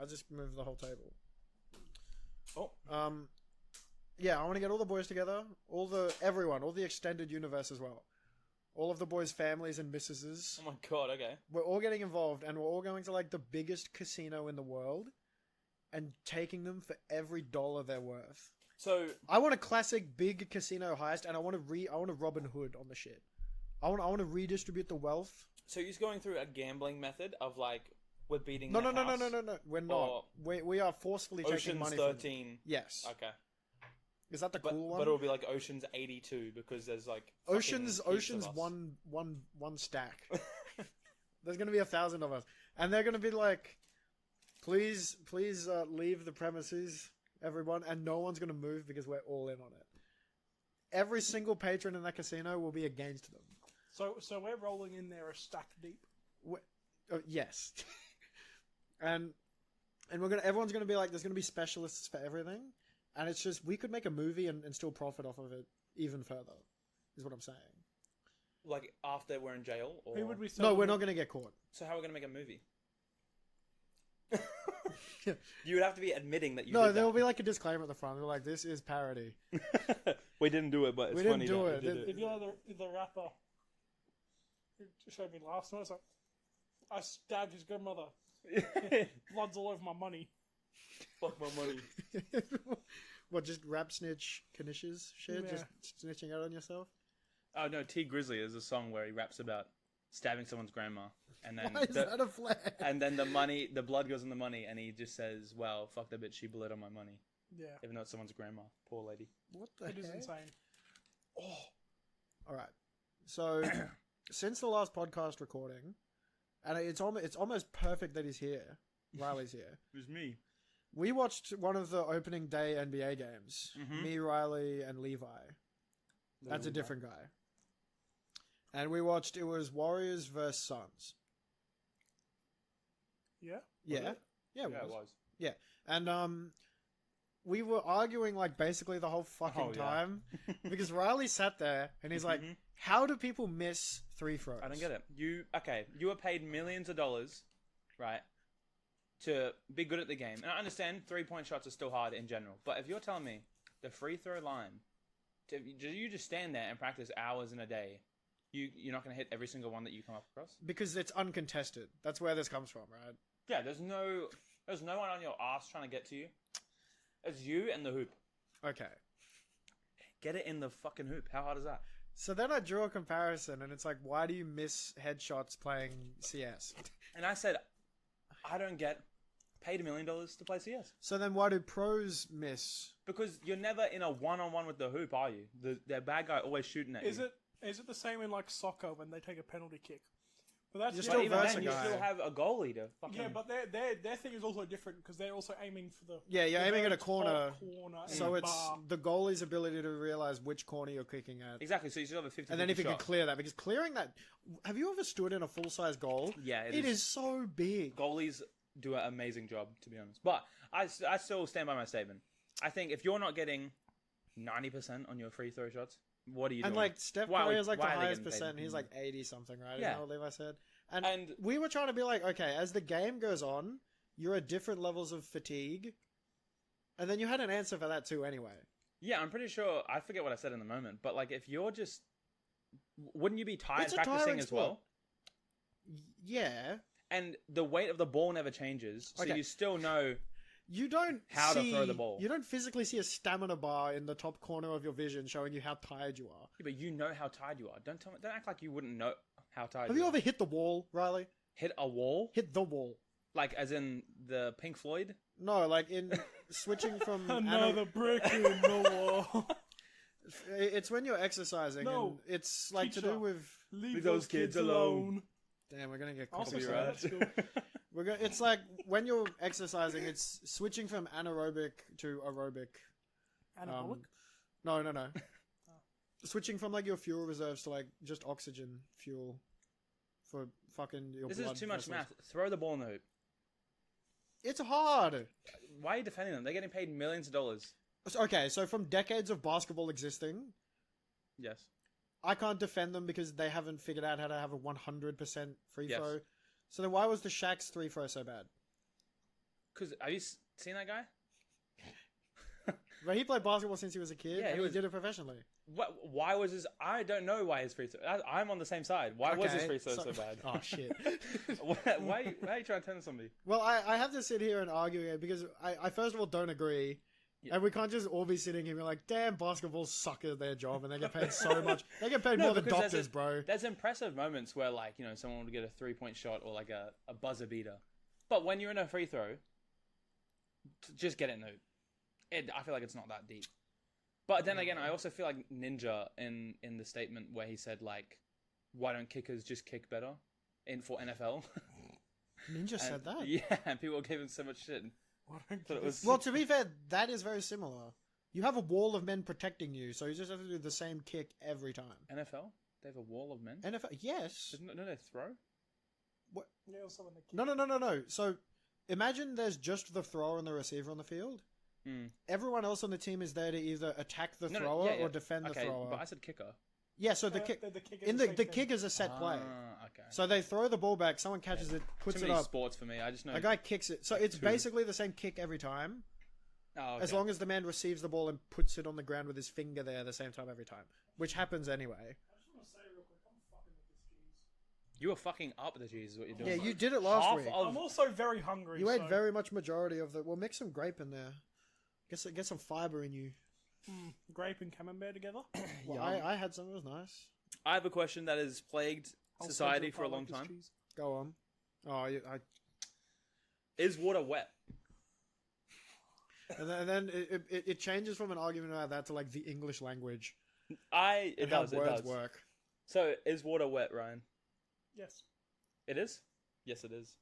I just moved the whole table. Oh. Yeah, I want to get all the boys together, all the extended universe as well. All of the boys' families and missuses. Oh my god, okay. We're all getting involved, and we're all going to like the biggest casino in the world, and taking them for every dollar they're worth. So I want a classic big casino heist, and I want to Robin Hood on the shit. I want to redistribute the wealth. So you're going through a gambling method of like we're beating. No. House, We're not. We are forcefully taking money. Ocean's 13. Yes. Okay. Is that the cool one? But it'll be like Ocean's 82 because there's like Ocean's one stack. There's gonna be 1,000 of us, and they're gonna be like, please leave the premises, everyone, and no one's gonna move because we're all in on it. Every single patron in that casino will be against them. So we're rolling in there a stack deep. Yes. and everyone's gonna be like, there's gonna be specialists for everything. And it's just, we could make a movie and still profit off of it even further, is what I'm saying. Like, after we're in jail? Or... Who would we No, we're not going to get caught. So how are we going to make a movie? You would have to be admitting that you No, did there will be like a disclaimer at the front. They're like, this is parody. We didn't do it, but it's we funny. Didn't do that it. If you're the rapper who showed me last night, it's like, I stabbed his grandmother. Blood's all over my money. Fuck my money. What, just rap snitch knishes shit? Yeah. Just snitching out on yourself? Oh no, T Grizzly is a song where he raps about stabbing someone's grandma, and then Why is that a flag? and then the blood goes on the money, and he just says, "Well, fuck that bitch, she bled on my money." Yeah. Even though it's someone's grandma, poor lady. What the It heck? is insane. All right. So, since the last podcast recording, and it's almost perfect that he's here. Riley's here. It was me. We watched one of the opening day NBA games. Mhm. Me, Riley, and Levi. That's a different guy. And we watched, it was Warriors versus Suns. Yeah? Yeah. Yeah, it Yeah, was. it was. Yeah. And we were arguing like basically the whole fucking Oh, yeah. time. Because Riley sat there and he's like, Mhm. how do people miss three throws? I don't get it. You were paid millions of dollars, right, to be good at the game. And I understand 3-point shots are still hard in general, but if you're telling me the free throw line, you just stand there and practice hours in a day, you're not going to hit every single one that you come up across? Because it's uncontested. That's where this comes from, right? Yeah, there's no one on your ass trying to get to you. It's you and the hoop. Okay. Get it in the fucking hoop. How hard is that? So then I drew a comparison and it's like, why do you miss headshots playing CS? And I said, I don't get paid $1 million to play CS. So then why do pros miss? Because you're never in a one-on-one with the hoop, are you? The bad guy always shooting at you. Is it the same in like soccer when they take a penalty kick? But that's You're But still even versus then, a you guy. still have a goalie to fucking... yeah, but their thing is also different because they're also aiming for the Yeah, you're the aiming very at a corner. top corner So and it's bar. the goalie's ability to realize which corner you're kicking at. Exactly, so you still have a 50 And then if you shot. can clear that, because clearing that... Have you ever stood in a full-size goal? Yeah, It is so big. Goalies do an amazing job, to be honest. But I still stand by my statement. I think if you're not getting 90% on your free throw shots, what are you doing? And like Steph Why- Curry is like the why are they highest getting paid? percent. He's like 80 something, right? Yeah. Isn't that what Levi said? And And we were trying to be like, okay, as the game goes on, you're at different levels of fatigue. And then you had an answer for that too anyway. yeah, I'm pretty sure, I forget what I said in the moment, but like if you're just... Wouldn't you be tired It's a practicing tiring as sport. well? Yeah. And the weight of the ball never changes, so Okay. you still know... You don't How to see, throw the ball. You don't physically see a stamina bar in the top corner of your vision showing you how tired you are. Yeah, but you know how tired you are. Don't act like you wouldn't know how tired Have you you are. ever hit the wall, Riley? Hit a wall? Hit the wall. Like as in the Pink Floyd? No, like in switching from... Another brick in the wall. It's when you're exercising. No. And it's like to Teacher. do with... Leave those kids alone. Damn, we're going to get Also copyright. say that's cool. It's like when you're exercising, it's switching from anaerobic to aerobic. Anabolic? No. Switching from like your fuel reserves to like just oxygen fuel for fucking your This blood is too much vessels. math. Throw the ball in the hoop. It's hard. Why are you defending them? They're getting paid millions of dollars. Okay, so from decades of basketball existing, Yes. I can't defend them because they haven't figured out how to have a 100% free Yes. throw. So then why was the Shaq's free throw so bad? Because have you seen that guy? But he played basketball since he was a kid, Yeah, and he he was- did it professionally. Why was his? I don't know why his free throw. I'm on the same side. Why was his Okay, free throw so bad? Oh shit. why are you trying to turn to somebody? Well, I have to sit here and argue it because I first of all don't agree. Yeah. And we can't just all be sitting here and be like, damn, basketball suck at their job and they get paid so much. They get paid No, more than because doctors, bro. There's impressive moments where, like, you know, someone would get a 3-point shot or like a buzzer beater. But when you're in a free throw, just get it no. I feel like it's not that deep. But then again, I also feel like Ninja in the statement where he said, like, why don't kickers just kick better for NFL? Ninja said that? Yeah, and people gave him so much shit. Thought it was- Well, to be fair, that is very similar. You have a wall of men protecting you, so you just have to do the same kick every time. NFL? They have a wall of men? NFL, yes. No, they throw? Yeah, also when they kick. No. So imagine there's just the thrower and the receiver on the field. Everyone else on the team is there to either attack the thrower or defend the thrower. But I said kicker. Yeah, so the kick the kick is a set play. Okay. So they throw the ball back, someone catches it, puts Too it many up. sports for me. I just know. A guy kicks it. So it's basically the same kick every time, Oh, okay. as long as the man receives the ball and puts it on the ground with his finger there at the same time every time, which happens anyway. I just want to say real quick, I'm fucking with this cheese. You were fucking up the cheese is what you're doing. Yeah, you did it last Half week. of- I'm also very hungry. You ate so- very much majority of the. Well, mix some grape in there. Get some fiber in you. grape and camembert together. Well, I had some. It was nice. I have a question that has plagued society for a long time. Go on. Oh, Is water wet? and then it changes from an argument about that to like the English language It and how does. It words does. work. So, is water wet, Ryan? Yes. It is? Yes, it is.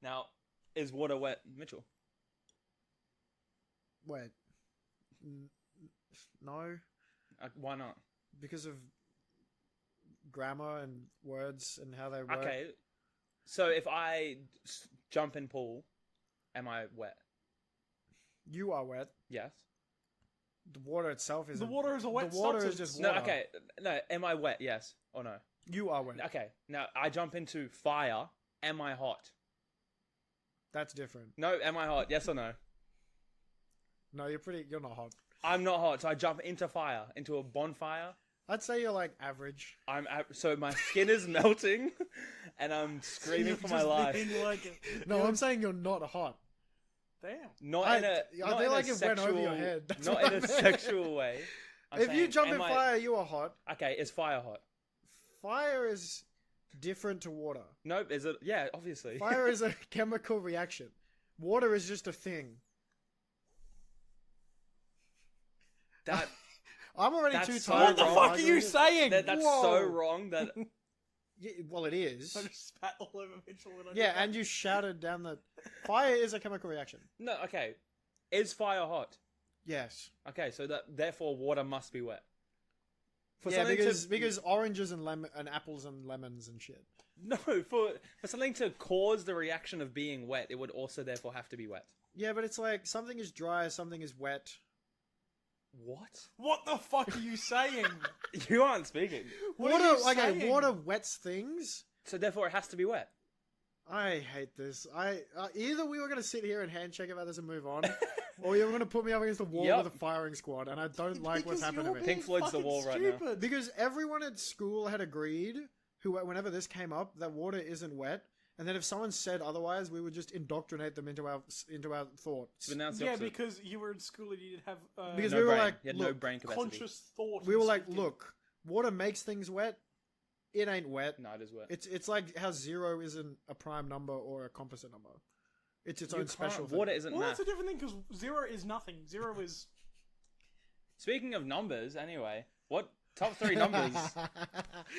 Now, is water wet, Mitchell? Wait. No, Why not? because of grammar and words and how they work. Okay. So, if I jump in pool, am I wet? You are wet. Yes. The water itself is The water is a wet The water substance. is just No, water. okay. No, am I wet? Yes or no? You are wet. Okay. Now, I jump into fire. Am I hot? That's different. No, am I hot? Yes or no? No, you're not hot. I'm not hot, so I jump into fire, into a bonfire. I'd say you're like average. So my skin is melting, and I'm screaming for my Just life. being like, No, I'm saying you're not hot. damn. Not in a. I not feel in like a it went over sexual, your head. That's Not what in I a meant. sexual way. I'm If you saying, jump in am I- fire, you are hot. Okay, is fire hot? Fire is different to water. Nope. Is it? Yeah, obviously. Fire is a chemical reaction. Water is just a thing. That I'm already That's too so tired. What the wrong. fuck are you arguing. saying? that's Whoa. so wrong. That Yeah, well, it is. I just spat all over Mitchell when I Yeah, did that. and you shouted down the. Fire is a chemical reaction. no. Okay, is fire hot? Yes. Okay, so that therefore water must be wet. For Yeah, something because oranges and and apples and lemons and shit. no, for something to cause the reaction of being wet, it would also therefore have to be wet. Yeah, but it's like something is dry, something is wet. What? What the fuck are you saying? You aren't speaking. What are you okay, saying? water wets things. So therefore, it has to be wet. I hate this. Either we were gonna sit here and handshake about this and move on, or you were gonna put me up against the wall Yep. with a firing squad, and I don't like what's Because happening you're to me. Pink Floyd's The fucking Wall right now. stupid. Because everyone at school had agreed, whenever this came up, that water isn't wet, and then if someone said otherwise, we would just indoctrinate them into our thoughts. But now it's the Yeah, opposite. because you were in school and you didn't have Because no we were brain. like, you had no look, brain capacity. conscious thought. We were and like, thinking. look, water makes things wet. It ain't wet. No, it is wet. It's like how 0 isn't a prime number or a composite number. It's its You own special can't- thing. Water isn't Well, math. that's a different thing because 0 is nothing. 0 is. Speaking of numbers, anyway, what top 3 numbers?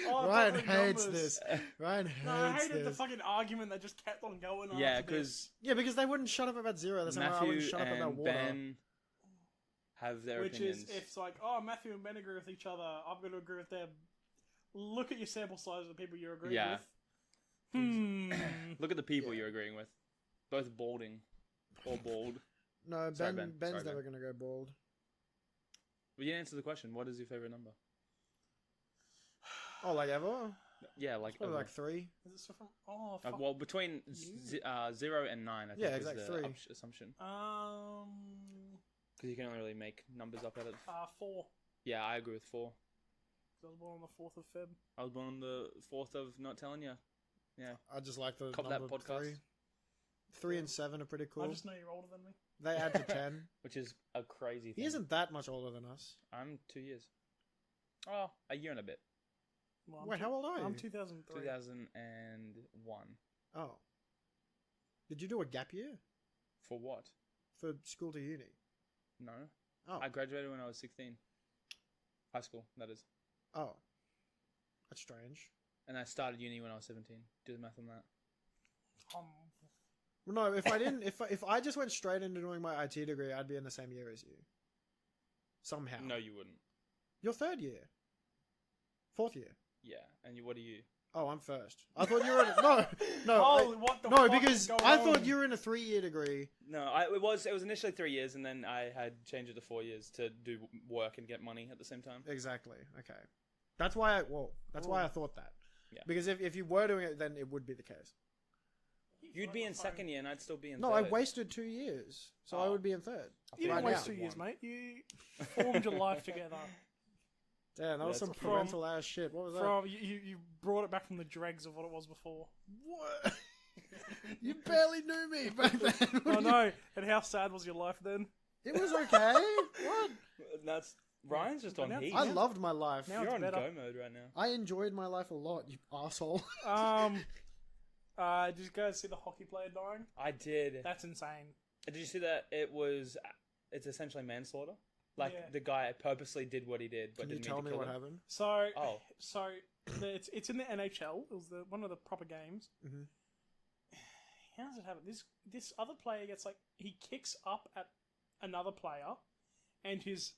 Oh, Ryan top three hates numbers. this. Ryan hates No, I hated the this. fucking argument that just kept on going. Yeah, after this. because Yeah, because they wouldn't shut up about 0. That's why I Matthew wouldn't shut up about and water. Ben have their Which opinions. is, it's like, oh, Matthew and Ben agree with each other. I'm going to agree with them. Look at your sample size of the people you're agreeing Yeah. with. Look at the people you're agreeing with. Both balding. Or bald. No, Sorry, Ben's Ben. Sorry, never Ben. going to go bald. We didn't answer the question. What is your favorite number? Oh, like ever? Yeah, like Probably like 3. Is it still from? Oh, fuck. well, between 0 and 9, I think Yeah, is exactly, the 3. assumption. 4. Because you can only really make numbers up out of. 4. Yeah, I agree with 4. 'Cause I was born on the 4th of Feb. I was born on the 4th of not telling you. Yeah. I just like the Cop that number podcast. 3. 3 and 7 are pretty cool. I just know you're older than me. They add to 10. Which is a crazy thing. He isn't that much older than us. I'm 2 years. Oh, a year and a bit. Well, Wait, how old are you? I'm 2003. 2001. Oh. Did you do a gap year? For what? For school to uni? No. Oh. I graduated when I was 16. High school, that is. Oh. That's strange. And I started uni when I was 17. Do the math on that. Well, no, if I didn't, if I just went straight into doing my IT degree, I'd be in the same year as you. Somehow. No, you wouldn't. You're 3rd year. 4th year. Yeah. And what are you? Oh, I'm first. I thought you were in no. Oh, what the No, fuck because is going I on? thought you were in a 3-year degree. No, it was initially 3 years, and then I had changed it to 4 years to do work and get money at the same time. Exactly. Okay. That's why I thought that. Yeah. Because if you were doing it, then it would be the case. You'd be in second year, and I'd still be in No, third. I wasted 2 years, so I would be in 3rd. You Right didn't waste now. 2 years, mate. You formed your life together. Damn, that was some from- parental ass shit. What was that? From you brought it back from the dregs of what it was before. What? You barely knew me back then. I know. And how sad was your life then? It was okay. What? That's Ryan's just on Now- heat. I loved my life. Now- You're it's on better. go mode right now. I enjoyed my life a lot, you asshole. Did you guys see the hockey player dying? I did. That's insane. Did you see that? It's essentially manslaughter. Like Yeah. the guy purposely did what he did, but Can you didn't tell mean me to kill what him. happened? So, Oh. it's in the NHL. It was one of the proper games. Mhm. How does it happen? This other player gets he kicks up at another player, and his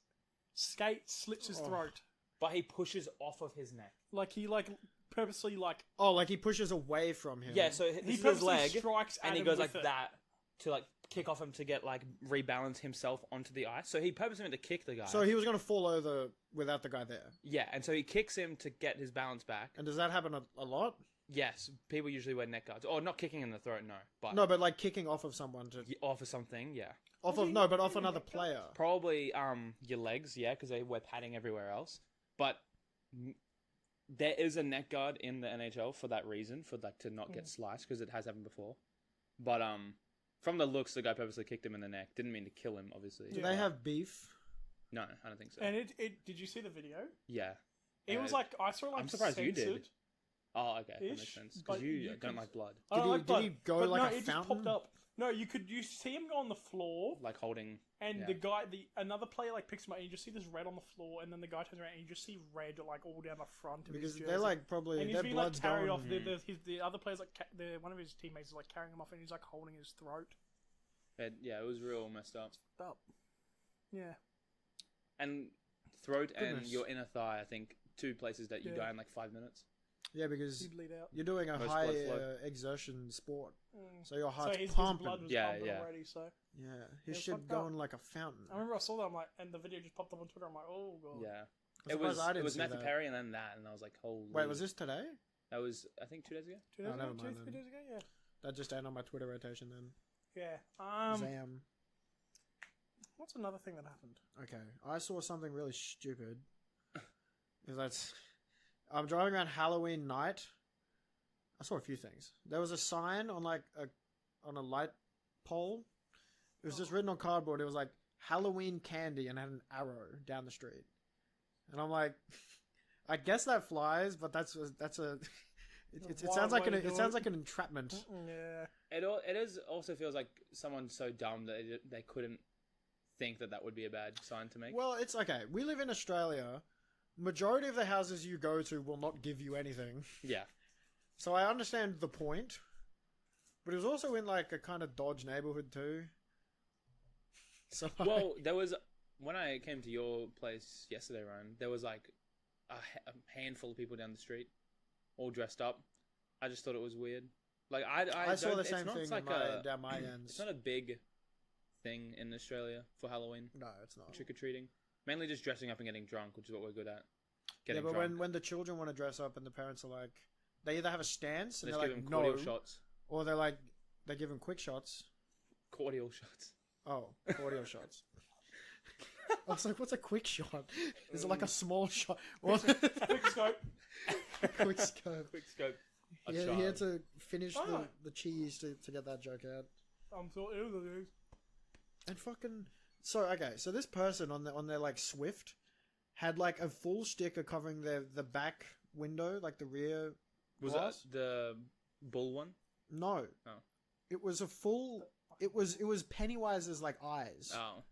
skate slits his Oh. throat. But he pushes off of his neck. He purposely Oh, like he pushes away from him. Yeah, so he this is his purposely leg, strikes at and he him goes with like it. that to kick off him to get rebalance himself onto the ice. So he purposely meant to kick the guy. So he was going to fall over without the guy there. Yeah, and so he kicks him to get his balance back. And does that happen a lot? Yes, people usually wear neck guards, or not kicking in the throat. No, but No, but like kicking off of someone to off of something. Yeah, off of no, but off another player. probably your legs. Yeah, because they wear padding everywhere else. But there is a neck guard in the NHL for that reason, for to not get sliced, because it has happened before. But from the looks, the guy purposely kicked him in the neck. Didn't mean to kill him, obviously. Do they have beef? No, I don't think so. And it did you see the video? Yeah. It was I saw it I'm surprised you did. censored. Oh, okay, that makes Ish, sense. but Because you you don't could- like blood. I don't like Did blood, he go but like no, a it fountain? just popped up. No, you see him go on the floor, Like holding. and Yeah. the guy, another player picks him up, and you just see this red on the floor, and then the guy turns around, and you just see red all down the front of Because his jersey. they're probably and he's their being blood's carried going. off. The other players one of his teammates is carrying him off, and he's holding his throat. It was real messed up. Up. Yeah. And throat and Goodness. your inner thigh, I think, 2 places that you Yeah. die in 5 minutes. Yeah, because He'd bleed out. you're doing a Most high blood flow. exertion sport, Mm. so your heart's so his pumping. blood was Yeah, pumping yeah. already. So Yeah, his It's shit fucked going like a fountain. I remember I saw that. And the video just popped up on Twitter. I'm like, oh god. Yeah. I'm It was surprised I didn't see Matthew that. Perry and then that, and I was like, holy. Wait, was this today? That was, I think, 2 days ago? 2 days Oh, ago, never mind 3 then. days ago, yeah. That just ain't on my Twitter rotation then. Yeah. Zam. What's another thing that happened? Okay, I saw something really stupid. I'm driving around Halloween night. I saw a few things. There was a sign on on a light pole. It was just written on cardboard. It was like Halloween candy and had an arrow down the street. And I'm like, I guess that flies, but it sounds like it sounds like an entrapment. Yeah. It also feels like someone's so dumb that they couldn't think that would be a bad sign to make. Well, it's okay. We live in Australia. Majority of the houses you go to will not give you anything. Yeah. So I understand the point. But it was also in a kind of dodge neighborhood too. So Well, there was, when I came to your place yesterday, Ryan, there was a handful of people down the street, all dressed up. I just thought it was weird. I saw the same it's thing not down my ends. It's not a big thing in Australia for Halloween, No, it's not. trick or treating. Mainly just dressing up and getting drunk, which is what we're good at. Yeah, Getting but drunk. when the children want to dress up and the parents are like, they either have a stance and Just they're give like him no, cordial shots. or they're like they give him quick shots. Cordial shots. Oh, cordial shots. I was like, what's a quick shot? Is it like a small shot? Or Quick scope. quick scope. Quick scope. Yeah, he had to finish the cheese to get that joke out. I'm so ill with it. And fucking so this person on their like Swift had like a full sticker covering the back window, like the rear Was glass. that the bull one? No. Oh. It was a full. It was Pennywise's like eyes, Oh.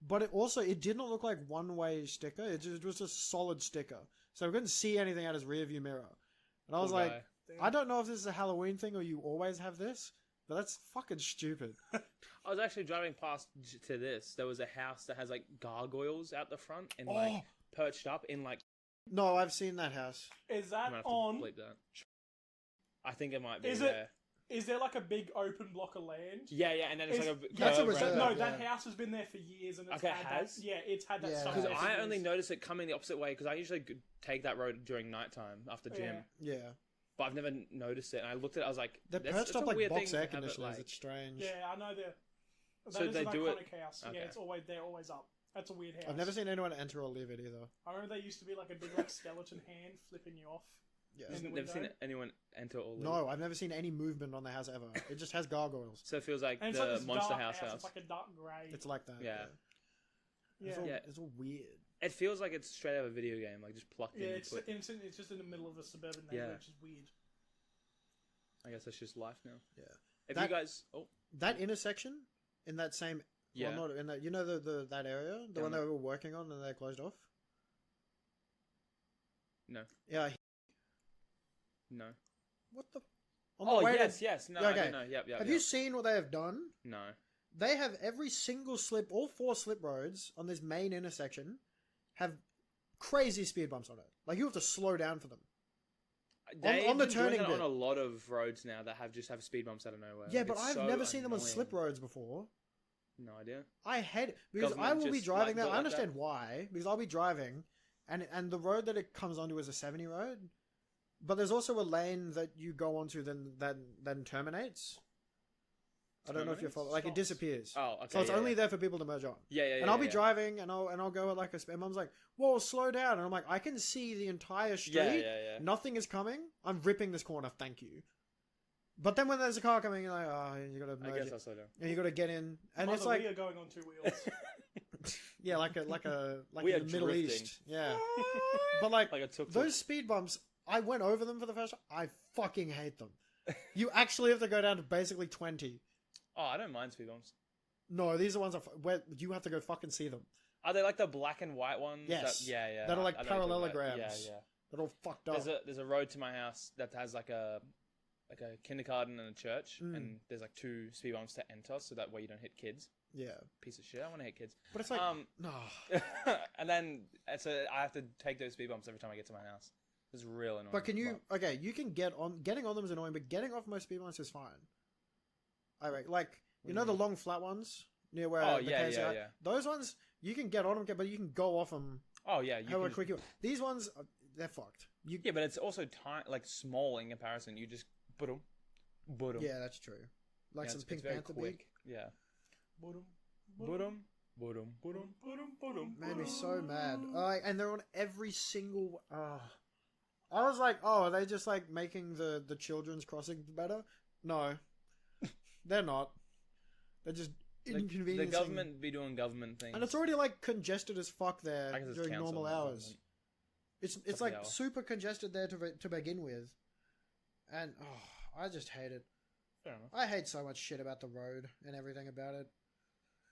but it did not look like one way sticker. It was a solid sticker, so I couldn't see anything out his rear view mirror. And I was Poor like, guy. I don't know if this is a Halloween thing or you always have this, but that's fucking stupid. I was actually driving past to this. There was a house that has like gargoyles out the front and like perched up in like. No, I've seen that house. Is I'm that gonna have to on? bleep that. I think it might be Is it- there. Is there like a big open block of land? Yeah, and then it's Is- like a That's a curve reserve. around No, it. that Yeah. house has been there for years, and it's Okay, had has? that. Yeah, it's had that. Yeah. stuff Because there for I years. only noticed it coming the opposite way because I usually take that road during nighttime after gym, Yeah. Yeah, but I've never noticed it. And I looked at it, I was like, they're that's perched a up like weird box thing air to have it, conditioners. like- It's strange. Yeah, I know they're. That So is they an do it- iconic house. Okay. Yeah, it's always they're always up. That's a weird house. I've never seen anyone enter or leave it either. I remember there used to be like a big like skeleton hand flipping you off. Yeah. In the Never seen window. anyone enter or leave. No, I've never seen any movement on the house ever. It just has gargoyles. So it feels like And it's the like this Monster dark House. It's like a dark grey. It's like that. Yeah. Yeah. It's all, Yeah. it's all weird. It feels like it's straight out of a video game, like just plucked Yeah, in. it's just in the middle of a suburban Yeah. neighborhood, which is weird. I guess that's just life now. Yeah. If That- you guys, That intersection in that same yeah, well, not in that the that area, the one Down they were working on and they closed off. No. Yeah. no. What the? Oh way to- yes, no, Yeah, I okay. don't know. Yep. Have you seen what they have done? No. They have every single slip, all 4 slip roads on this main intersection, have crazy speed bumps on it. Like you have to slow down for them. They've on the been doing turning that bit. on a lot of roads now that have speed bumps out of nowhere. Yeah, Like, but it's I've so never seen them on annoying. slip roads before. No idea. I hate it because Government I will be just, driving like, there. built I like understand why because I'll be driving, and the road that it comes onto is a 70 road, but there's also a lane that you go onto then terminates. I don't know if you're Terminates? following. Like it Stops. disappears. Oh, okay. So it's yeah, only yeah. there for people to merge on. Yeah, And I'll be driving, and I'll go at like a. And Mum's like, "Whoa, slow down!" And I'm like, "I can see the entire street. Yeah. Nothing is coming. I'm ripping this corner. Thank you." But then when there's a car coming, you're like, "Oh, you gotta I merge guess it, I'll slow down. and you gotta get in." And Mother, it's like, we are going on 2 wheels. yeah, like We in are the Middle drifting. East, yeah. But like Like a tuk-tuk. those speed bumps, I went over them for the first time. I fucking hate them. You actually have to go down to basically 20. Oh, I don't mind speed bumps. No, these are ones where you have to go fucking see them. Are they like the black and white ones? Yes. Yeah. That are like I know what you're talking about. parallelograms. Yeah. They're all fucked up. There's a road to my house that has like a kindergarten and a church, and there's like 2 speed bumps to enter, so that way you don't hit kids. Yeah, Piece of shit. I want to hit kids. but it's like no. And then I have to take those speed bumps every time I get to my house. It's real annoying. But can you? Okay, you can getting on them is annoying, but getting off most speed bumps is fine. I reckon. Like you know the long flat ones near where Oh, the yeah, KFC yeah, are? yeah. Those ones you can get on them, but you can go off them. Oh yeah, you However can. quick you. These ones, they're fucked. Yeah, but it's also like small in comparison. You just boom. Yeah, that's true. Like Yeah, some it's Pink very Panther quick. beak. Yeah. Boom, Boom. Made me so mad. And they're on every single. I was like, oh, are they just like making the children's crossing better? No, they're not. They're just inconveniencing. The government be doing government things. And it's already like congested as fuck there I guess it's during council, normal not hours. government. It's the like hour. super congested there to begin with, and I just hate it. Fair enough. I hate so much shit about the road and everything about it.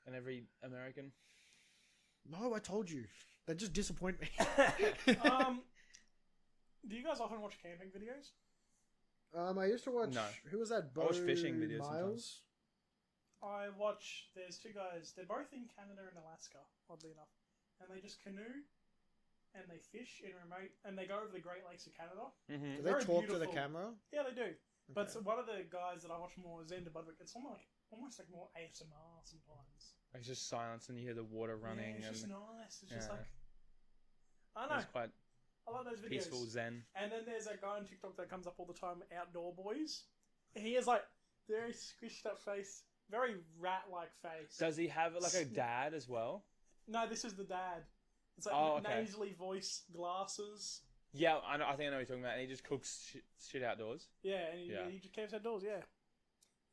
And every American. No, I told you. They just disappoint me. Do you guys often watch camping videos? I used to watch. No. Who was that? I watch fishing Bo videos Miles. I watch. There's 2 guys. They're both in Canada and Alaska, oddly enough, and they just canoe and they fish in remote and they go over the Great Lakes of Canada. Mm-hmm. Do they Very talk to the beautiful. camera? Yeah, they do. But Okay. one of the guys that I watch more is Xander Budwick. It's almost like more ASMR sometimes. It's just silence and you hear the water running. Yeah, it's and just nice. It's just Yeah. like I don't know. It's quite. I like those videos. Peaceful zen. And then there's a guy on TikTok that comes up all the time, Outdoor Boys. He has like very squished up face, very rat-like face. Does he have like a dad as well? No, this is the dad. It's like okay. nasally voice, glasses. Yeah, I think I know what you're talking about. And he just cooks shit outdoors. Yeah, and he just camps outdoors. Yeah.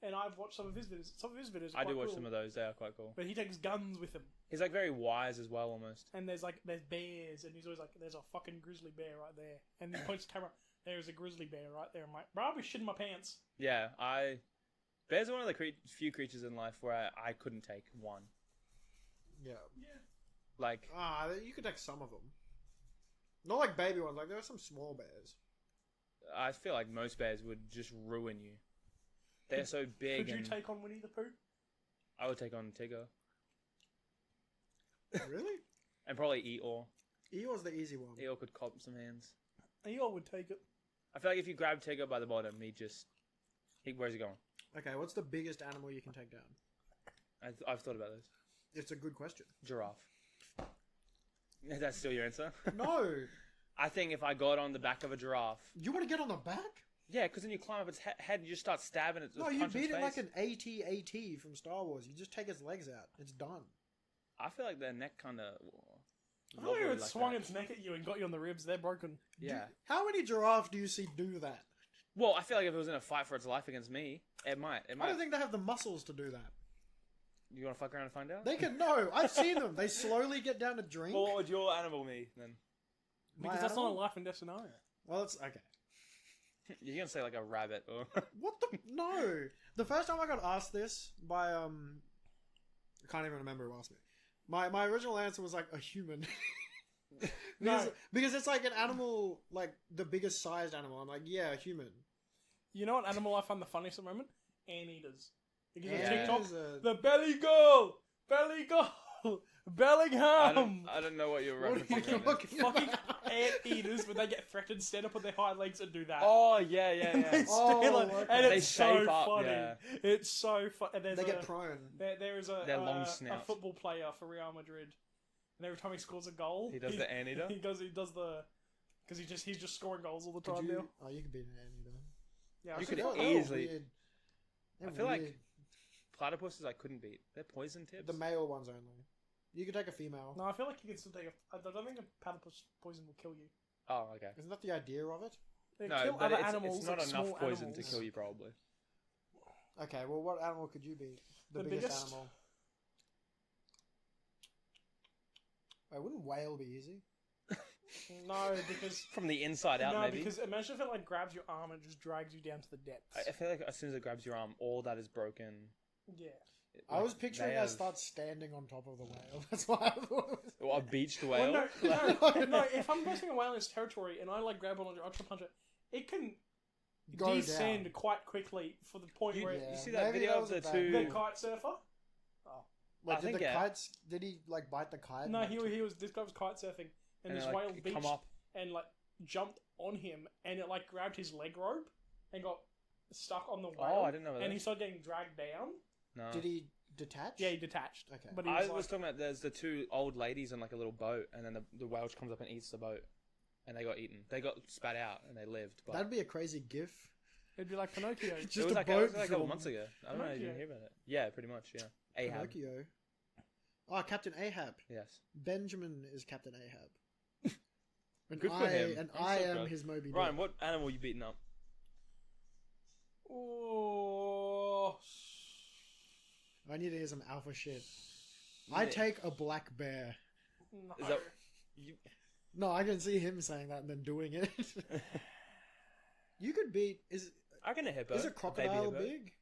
And I've watched some of his videos. Some of his videos are I quite do watch cool. some of those. They are quite cool. But he takes guns with him. He's like very wise as well, almost. And there's bears, and he's always like, there's a fucking grizzly bear right there. And he points the camera, there's a grizzly bear right there. I'm like, bro, I'll be shitting my pants. Yeah, bears are one of the few creatures in life where I couldn't take one. Yeah. Yeah. Like, you could take some of them. Not like baby ones. Like there are some small bears. I feel like most bears would just ruin you. They're so big. Could you take on Winnie the Pooh? I would take on Tigger. Really? And probably Eeyore. Eeyore's the easy one. Eeyore could cop some hands. Eeyore would take it. I feel like if you grab Tigger by the bottom, where's he going? Okay, what's the biggest animal you can take down? I've thought about this. It's a good question. Giraffe. Is that still your answer? No. I think if I got on the back of a giraffe... You want to get on the back? Yeah, because then you climb up its head and you just start stabbing it. No, you beat it like an AT-AT from Star Wars. You just take its legs out. It's done. I feel like their neck kind of... I thought it swung its neck at you and got you on the ribs. They're broken. Yeah. How many giraffes do you see do that? Well, I feel like if it was in a fight for its life against me, it might. I don't think they have the muscles to do that. You want to fuck around and find out? They can... No, I've seen them. They slowly get down to drink. Well, what would your animal be, then? Because that's not a life and death scenario. Well, it's... Okay. You're going to say like a rabbit or... What the... No. The first time I got asked this by... I can't even remember who asked me. My original answer was like a human. because it's like an animal, like the biggest sized animal. I'm like, yeah, a human. You know what animal I find the funniest at the moment? Anteaters. Because on Yeah. TikTok, Anteaters the belly girl, Bellingham. I don't know what you're What are referencing. you right looking Fucking anteaters when they get threatened, stand up on their hind legs and do that. Oh, yeah. They Oh, stay like, okay. and They it's so shape up, funny. yeah. It's so funny. They get prone. There is Their long a snout. football player for Real Madrid, and every time he scores a goal, He does the anteater? He does the because he's just scoring goals all the time now. Oh, you could beat an anteater. Yeah, You I could should- They're easily- weird. They're I feel like weird. platypuses I couldn't beat. They're poison tips. The male ones only. You could take a female. No, I feel like you can still take a. I don't think a platypus poison will kill you. Oh, okay. Isn't that the idea of it? They No, kill but other it's animals, not like enough small poison animals. to kill you, probably. Okay, well, what animal could you beat? The The biggest, biggest? animal. Wait, wouldn't whale be easy? No, because From the inside out, no, maybe. because imagine if it like grabs your arm and just drags you down to the depths. I feel like as soon as it grabs your arm, all that is broken. Yeah. I was picturing they us have- start standing on top of the whale. That's why I thought it was... Well, a beached Well, whale. no. If I'm posting a whale in its territory and I like grab on it, I try punch it, it can Go descend down. quite quickly for the point where Yeah. You see that Maybe video that of was the a bad two... the kite surfer. Wait, I did think, the yeah. kites... Did he, like, bite the kite? No, and, like, he was. This guy was kite surfing, and And this they, like, whale beached come up. and like jumped on him, and it like grabbed his leg rope and got stuck on the whale. Oh, I didn't know that. And he started getting dragged down. No. Did he detach? Yeah, he detached. Okay. But he I was, was talking about there's the two old ladies on like a little boat, and then the whale comes up and eats the boat, and they got eaten. They got spat out, and they lived. But That'd be a crazy gif. it'd be like Pinocchio. it Just was a like, boat it was like a couple film. months ago. I don't know if you didn't hear about it. Yeah, pretty much. Yeah. Ahab. Pinocchio. Oh, Captain Ahab. Yes. Benjamin is Captain Ahab. And Good for him. And I'm I so am proud. his Moby Dick. Ryan, what animal you beating up? Oh. I need to hear some alpha shit. I take a black bear. No. Is that you? No, I can see him saying that and then doing it. You could beat... I reckon a hippo. Is a baby crocodile hippo. big?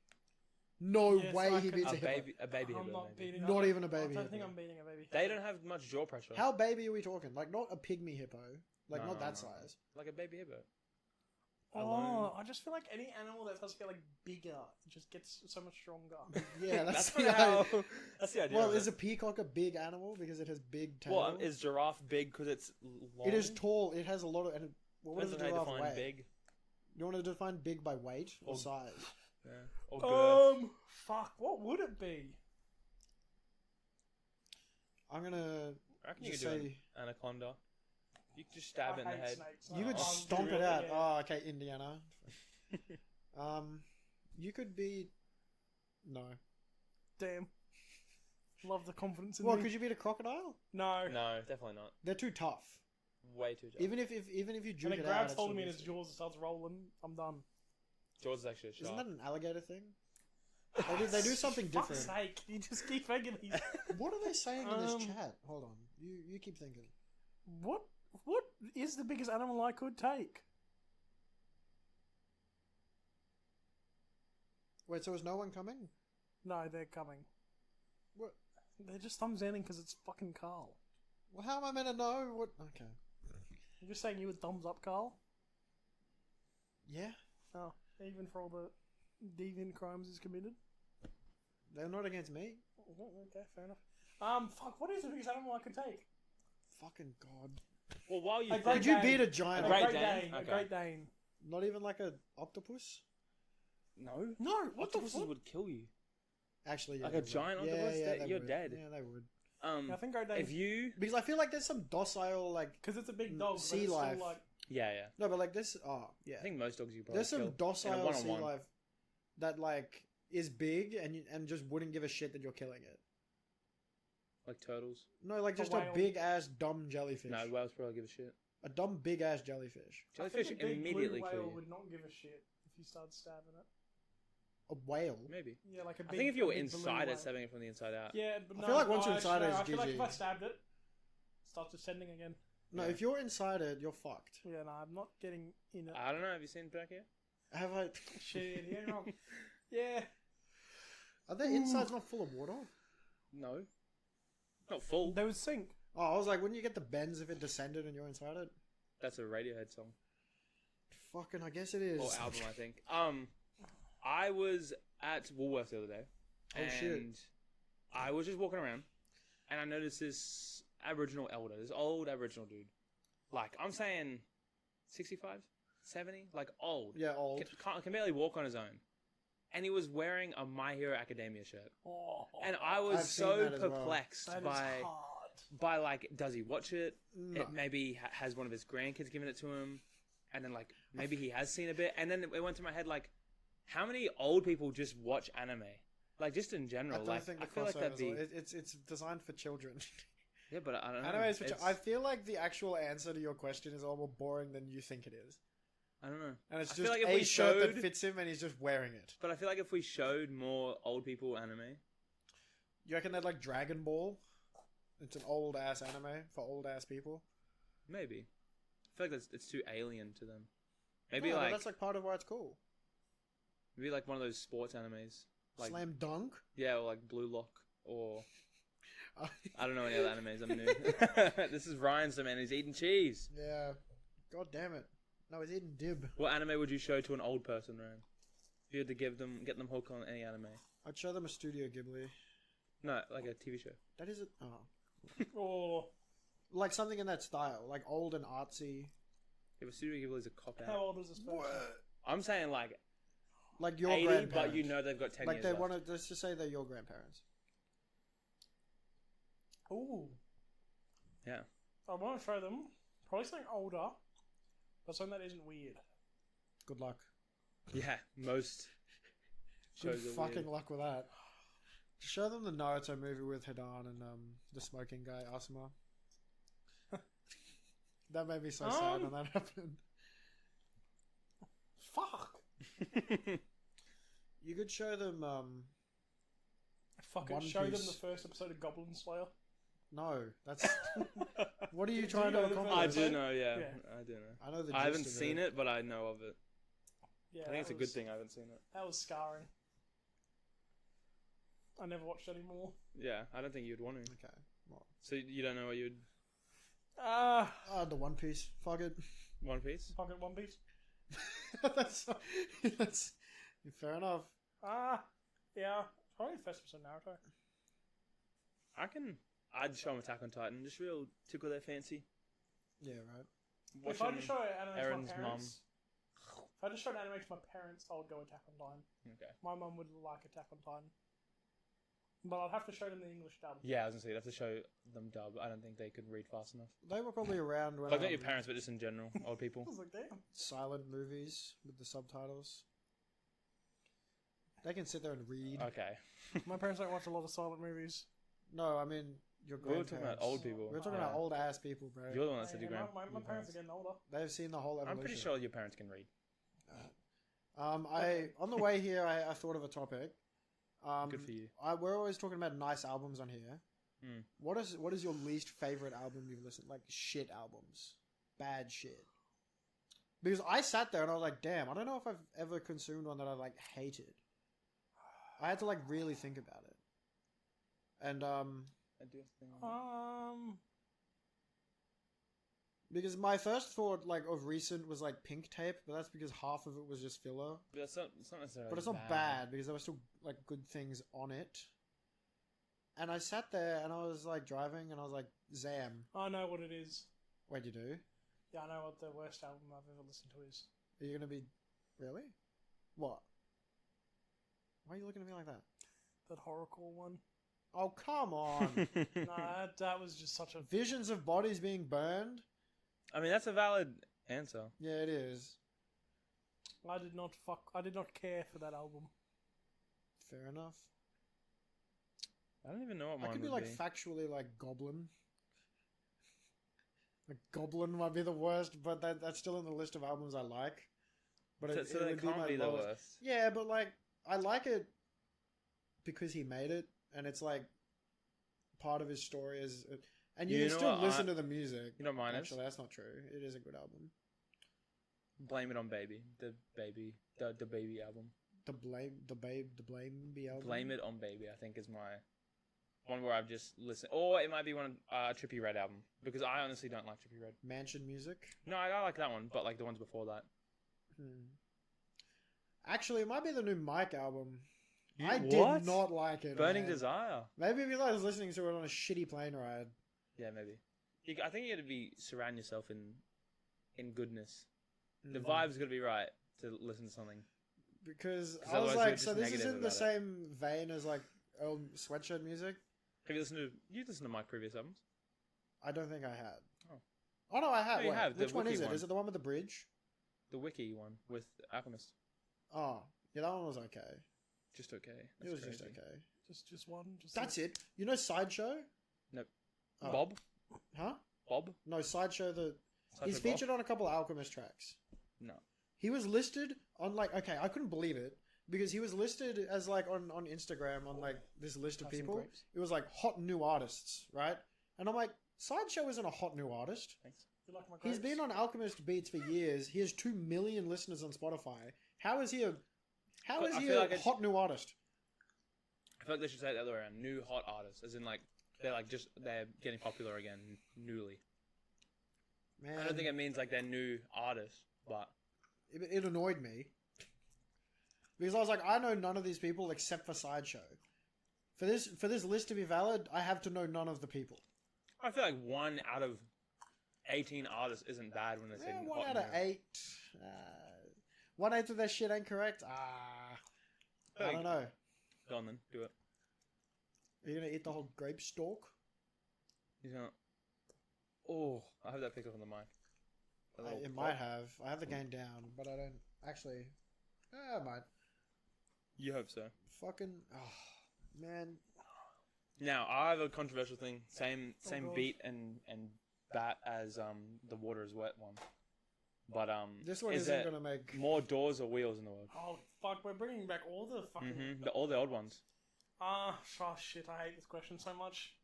No Yes, way I he could- beats a A hippo. baby I'm hippo. not maybe. beating. Not I- even a baby I don't think hippo. I'm beating a baby. They don't have much jaw pressure. How baby are we talking? Like, not a pygmy hippo. Like, No, not no, that no. size. Like a baby hippo. Oh, Alone. I just feel like any animal that starts to get like bigger, it just gets so much stronger. Yeah, that's, That's the how. idea. That's the idea. Well, of is it. a peacock a big animal because it has big tail? Well, is giraffe big because it's long? It is tall. It has a lot of... And what does a Depends on how you giraffe define weigh? big. You want to define big by weight or Or- size? Yeah. Or girth. Fuck, what would it be? I'm gonna I reckon you could just do say... an anaconda. You could just stab it in the hate head. snakes. You could I'm stomp it really- out. yeah. Oh, okay, Indiana. You could be. No. Damn. Love the confidence in What? me. Could you beat a crocodile? No. No, definitely not. They're too tough. Way too tough. Even if you juke When it it out, grabs it's hold of still me and its decent. jaws and starts rolling, I'm done. Jaws is actually a Isn't shark. that an alligator thing? They do something Fuck's different. sake, you just keep thinking these. What are they saying in this Um, chat? Hold on. You keep thinking. What is the biggest animal I could take? Wait, so is no one coming? No, they're coming. What? They're just thumbs ending because it's fucking Carl. Well, how am I meant to know what? Okay. I'm just saying you would thumbs up Carl. Yeah, Oh, even for all the deviant crimes he's committed. they're not against me. Okay, fair enough. Fuck, what is the biggest animal I could take? Fucking god. Well, while you A think, Great Could you Dane. beat a giant? A A Great Great Dane? Dane. A Okay. Great Dane. Not even like a octopus? no, No, what the octopuses fuck? would kill you. Actually, yeah, Like they a would. giant Yeah, octopus? yeah, They- they you're would. dead. Yeah, they would. I think Great Dane. If you, Because I feel like there's some docile like Because it's a big dog. sea but it's life. Still like, yeah, no, but like this. Oh, yeah. I think most dogs you probably There's some kill. In a docile sea one-on-one. life that like is big and just wouldn't give a shit that you're killing it. Like turtles. No, like A just a whale. big ass dumb jellyfish. No, whales probably give a shit. A dumb big ass jellyfish. I think Jellyfish a big immediately blue kill whale you. would not give a shit if you started stabbing it. A whale. Maybe. Yeah, like a big. I think if you were a big blue inside whale. it, stabbing it from the inside out. Yeah, but I no. feel like once you're actually, inside no, it, it's I feel like GG. if I stabbed it, it starts descending again. No, Yeah. if you're inside it, you're fucked. Yeah, no, I'm not getting in it. I don't know. Have you seen back here? Have I? Shit, yeah, no. Yeah. Are their insides not full of water? No. Not full. They would sink. Oh, I was like, wouldn't you get the bends if it descended and you're inside it? That's a Radiohead song. Fucking, I guess it is. Or album, I think. I was at Woolworths the other day. Oh, and shit. I was just walking around. And I noticed this Aboriginal elder. This old Aboriginal dude. Like, I'm saying 65? 70? Like, old. Yeah, old. Can barely walk on his own. And he was wearing a My Hero Academia shirt. Oh, And I was I've seen so that as well. perplexed that is by hard. like, does he watch it? No. It maybe has one of his grandkids given it to him, and then like maybe he has seen a bit, and then it went to my head like, how many old people just watch anime? Like just in I general, don't like think the I feel like that'd crossovers be are- it's designed for children. yeah, but I don't know. Anyways, It's- I feel like the actual answer to your question is a lot more boring than you think it is. I don't know, And it's I feel just like if a we shirt that showed- fits him and he's just wearing it. but I feel like if we showed more old people anime, You reckon they'd like Dragon Ball? It's an old ass anime for old ass people. maybe. I feel like it's too alien to them. Maybe No, but like that's like part of why it's cool. maybe like one of those sports animes, like Slam Dunk. yeah, or like Blue Lock, or yeah. I don't know any other animes. I'm new. This is Ryan's the man who's eating cheese. God damn it. No, he's eating dib. What anime would you show to an old person, Ryan? If you had to get them hooked on any anime. I'd show them a Studio Ghibli. No, like a TV show. That is it. Oh. Or Like something in that style. Like old and artsy. If a Studio Ghibli is a cop how out. old is this person? I'm saying like Like your 80, grandparents. but you know they've got 10 like years they left. want to. Let's just say they're your grandparents. Ooh. Yeah. I want to show them probably something older, but something that isn't weird. Good luck. Yeah, most Good shows are fucking weird. luck with that. Show them the Naruto movie with Hidan and the smoking guy Asuma. That made me so sad when that happened. Fuck. You could show them. Fucking One show them Piece. the first episode of Goblin Slayer. No, that's. What are you Do trying you to know the accomplish? I first do episode? know, yeah. Yeah. I do know. I know the. I haven't gist of seen it, but I know of it. Yeah, I think it's a that good was- thing I haven't seen it. That was scarring. I never watched it anymore. Yeah, I don't think you'd want to. Okay. Well, So you don't know what you'd... the One Piece. Fuck it. One Piece? Pocket One Piece. that's fair enough. Yeah. Probably the first episode of Naruto. I'd show them Attack on Titan. Just real tickle their fancy. Yeah, right. If I just show anime Aaron's to my parents... If I just showed anime to my parents, I would go Attack on Titan. Okay. My mum would like Attack on Titan. But I'll have to show them the English dub. Yeah, I was gonna say you have to show them dub. I don't think they could read fast enough. They were probably around when Like not your parents, but just in general, old people. I was like, damn. silent movies with the subtitles. They can sit there and read. Okay. My parents don't watch a lot of silent movies. No, I mean your We were grandparents. talking about old people. We're talking about old ass people, bro. You're the one that said your my, grand. my, my your parents are getting older. They've seen the whole evolution. I'm pretty sure your parents can read. On the way here, I thought of a topic. Good for you. We're always talking about nice albums on here. Mm. What is your least favorite album you've listened? Like shit albums, bad shit. Because I sat there and I was like, damn, I don't know if I've ever consumed one that I like hated. I had to like really think about it. And I do think. because my first thought like of recent was like Pink Tape, but that's because half of it was just filler. But it's not necessarily. But it's not bad because there were still like good things on it. And I sat there and I was like driving and I was like, Zam. I know what it is. Wait, you do? Yeah, I know what the worst album I've ever listened to is. Are you gonna be really? What? Why are you looking at me like that? That horrorcore one. Oh come on! Nah, that was just such a... Visions of bodies being burned. I mean, that's a valid answer. Yeah, it is. I did not care for that album. Fair enough. I don't even know what mine I could be would like factually like Goblin. Like Goblin might be the worst, but that's still in the list of albums I like. But So, it so that would can't my be the lowest. worst. Yeah, but like I like it because he made it, and it's like part of his story is, and you You can know still what, listen to the music. You know what mine is? Actually, that's not true. It is a good album. Blame It on Baby. The baby album. The blame album. Blame It on Baby, I think, is my one where I've just listened. Or it might be one Trippie Redd album, because I honestly don't like Trippie Redd. Mansion Music. No, I like that one, but like the ones before that. Actually, it might be the new Mike album. I What? did not like it. Burning man. Desire. Maybe because I was listening to it on a shitty plane ride. Yeah, maybe. I think you got to be surround yourself in goodness. The vibe's got to be right to listen to something. Because 'Cause I was otherwise like, you're so just this negative isn't the about it. same vein as like old sweatshirt music. Have you listened to my previous albums? I don't think I had. Oh. Oh no, I have. No, you Wait, have, the which one Wiki is it? one. Is it the one with the bridge? The Wiki one with Alchemist. Oh, yeah, that one was okay. Just okay. It was That's just crazy. okay. Just one. Just That's it. You know Sideshow? Nope. Oh. Bob? Huh? Bob? No, Sideshow. He's Sideshow featured on a couple of Alchemist tracks. No. He was listed on like, okay, I couldn't believe it because he was listed as like on Instagram on like this list of Have some people. grapes. It was like hot new artists, right? And I'm like, Sideshow isn't a hot new artist. Thanks. You like my He's grapes? been on Alchemist Beats for years. He has 2 million listeners on Spotify. How is he a I feel like it's- hot new artist? I feel like they should say it the other way around. New hot artists. As in like they're getting popular again newly. Man, I don't think it means like they're new artists, but it annoyed me because I was like, I know none of these people except for Sideshow. For this list to be valid, I have to know none of the people. I feel like 1 out of 18 artists isn't bad when they say Yeah, 1 hot out of new. 8. 1/8 of their shit ain't correct. I don't know. Go on then, do it. Are you gonna eat the whole grape stalk? He's gonna. Oh, I have that picked up on the mic. A little It pop. might have. I have the gain down, but I don't actually. I might. You hope so. Fucking. Oh, man. Now I have a controversial thing. Same God. beat and bat as the water is wet one. But This one is isn't there gonna make. more doors or wheels in the world? Oh fuck! We're bringing back all the fucking. All the old ones. Oh shit! I hate this question so much.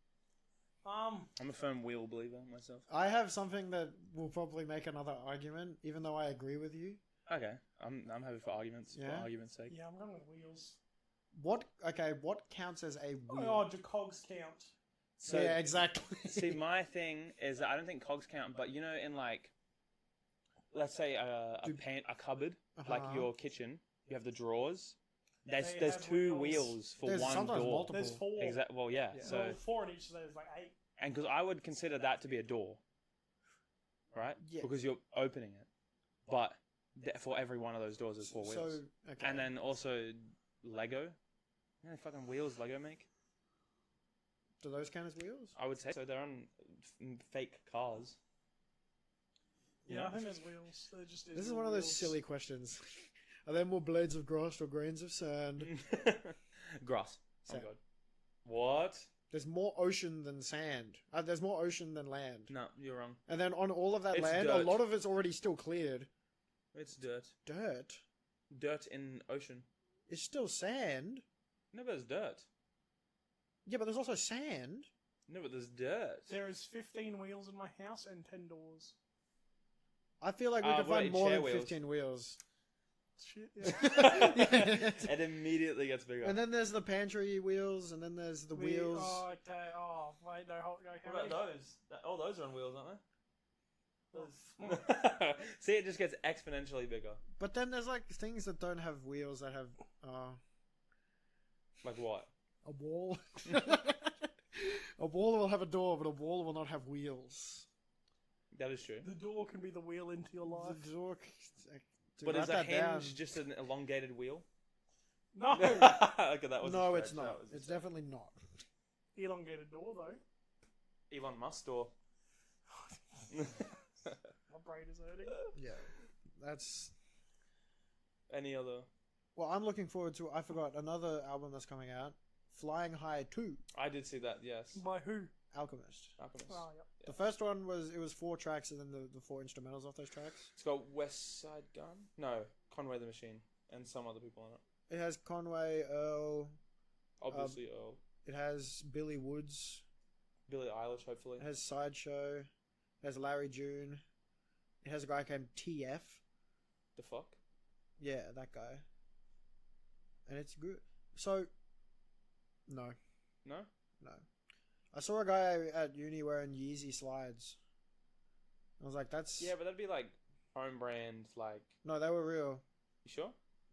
I'm a firm wheel believer myself. I have something that will probably make another argument, even though I agree with you. Okay, I'm happy for arguments. Yeah? For argument's sake. Yeah, I'm going with wheels. What counts as a wheel? Oh, do cogs count? So yeah, exactly. see, my thing is that I don't think cogs count, but you know, in like, let's say a cupboard, like Uh-huh. your kitchen, you have the drawers. They There's have 2 wheels. wheels for There's one sometimes door. multiple. There's 4. Exactly. Well, yeah. Yeah. So Well, 4 in each, so there's like 8. and because I would consider that to be a door, right? Yeah. Because you're opening it, but for every one of those doors there's 4 wheels. So okay. And then also Lego. You know the fucking wheels Lego make? Do those count as wheels? I would say so. They're on fake cars. Yeah, I think there's wheels. There just This is one of those silly questions. Are there more blades of grass or grains of sand? Grass. Oh Sand. god. What? There's more ocean than sand. There's more ocean than land. No, you're wrong. And then on all of that It's land, dirt. a lot of it's already still cleared. It's dirt. Dirt Dirt in ocean. is still sand. No, but there's dirt. Yeah, but there's also sand. No, but there's dirt. There is 15 wheels in my house and 10 doors. I feel like we could what find about more chair than wheels? 15 wheels. Shit, yeah. Yeah. It immediately gets bigger. And then there's the pantry wheels, and then there's the wheels. Oh, okay. Oh, wait, no, hold on. What about those? All those are on wheels, aren't they? Those... See, it just gets exponentially bigger. But then there's like things that don't have wheels that have Like what? a wall. A wall will have a door, but a wall will not have wheels. That is true. The door can be the wheel into your life. The door. But is a that hinge down. just an elongated wheel? No! Okay, that was No, a it's stretch. not. That was a It's stretch. definitely not. Elongated door, though. Elon Musk door. My brain is hurting. Yeah, that's. Any other? Well, I'm looking forward to. I forgot another album that's coming out, Flying High 2, I did see that. Yes. By who? Alchemist. Alchemist. Oh, yeah. The first one was 4 tracks, and then the 4 instrumentals off those tracks. It's got West Side Gun. No, Conway the Machine, and some other people on it. It has Conway, Earl. Obviously, Earl. It has Billy Woods. Billie Eilish, hopefully. It has Sideshow. It has Larry June. It has a guy named TF. The fuck? Yeah, that guy. And it's good. So, no. No? No. I saw a guy at uni wearing Yeezy slides. I was like, that's... Yeah, but that'd be like own brand, like... No, they were real. You sure?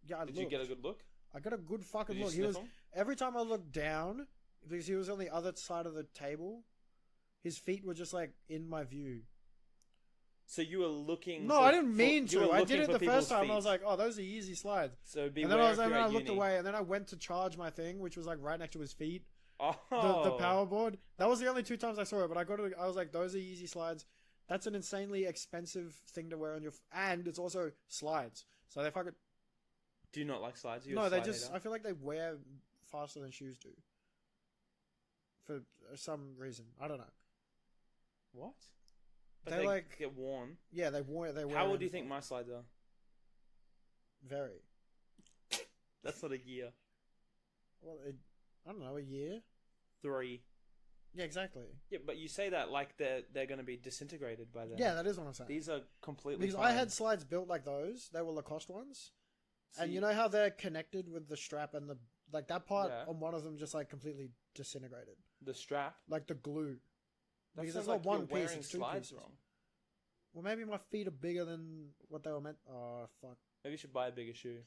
Yeah, I Did you get a good look? I got a good fucking Did you look. sniff 'em? Every time I looked down, because he was on the other side of the table, his feet were just like in my view. So you were looking... No, I didn't mean to. I did it the first time. Feet. I was like, "Oh, those are easy slides." So And then I looked away, and then I went to charge my thing, which was like right next to his feet. Oh. The power board. That was the only 2 times I saw it, but I was like, "Those are easy slides." That's an insanely expensive thing to wear on your, and it's also slides. So if I could, Do you not like slides? no, they just. I feel like they wear faster than shoes do. For some reason, I don't know. What? But They, they like- get worn. Yeah, they wear. How old do you think my slides are? Very. That's not a year. Well, I don't know, a year. 3. Yeah, exactly. Yeah, but you say that like they're going to be disintegrated by then. Yeah, that is what I'm saying. These are completely Because fine. I had slides built like those. They were Lacoste ones, and See, you know how they're connected with the strap and the like that part Yeah. on one of them just like completely disintegrated, the strap. like the glue. That Because sounds it's not like one you're piece; wearing it's 2 slides pieces. wrong. Well, maybe my feet are bigger than what they were meant. Oh fuck, Maybe you should buy a bigger shoe.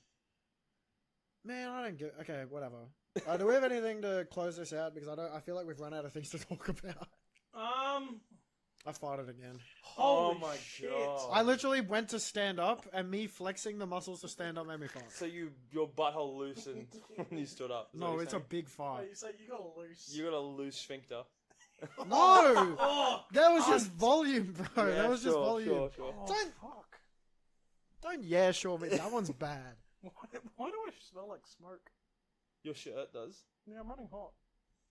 man! I don't get. Okay, whatever. Do we have anything to close this out? Because I feel like we've run out of things to talk about. I farted again. Oh Holy my shit. God. I literally went to stand up, and me flexing the muscles to stand up made me fart. So your butthole loosened when you stood up. Is that what No, you're it's a saying? big fart. Wait, so you got a loose. You got a loose sphincter. No! Oh, That was just volume, bro. Yeah, That was just sure, volume. Sure. oh Don't- fuck. Don't yeah, sure, me. That one's bad. Why do I smell like smoke? Your shirt does. Yeah, I'm running hot.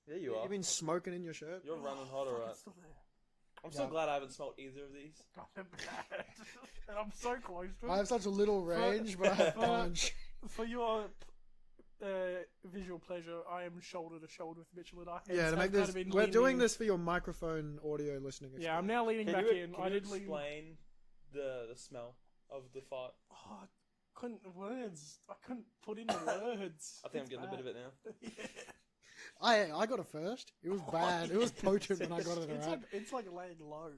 Yeah, you are. You've been smoking in your shirt? You're running hot, Fuck, alright. it's still there. I'm so Yeah. glad I haven't smelled either of these. God, they're bad. And I'm so close to it. I have such a little range, but I have punch. For your visual pleasure, I am shoulder to shoulder with Mitchell and I. Yeah, to make this. We're doing this for your microphone audio listening. Yeah, I'm now leaning Can back you, in. can I you did lean. explain the smell of the fart? Oh, I couldn't words. I couldn't put in the words. I think I'm getting a bit of it now. Yeah. I got it first. It was bad. It was potent when I got it It's around. it's like laying low.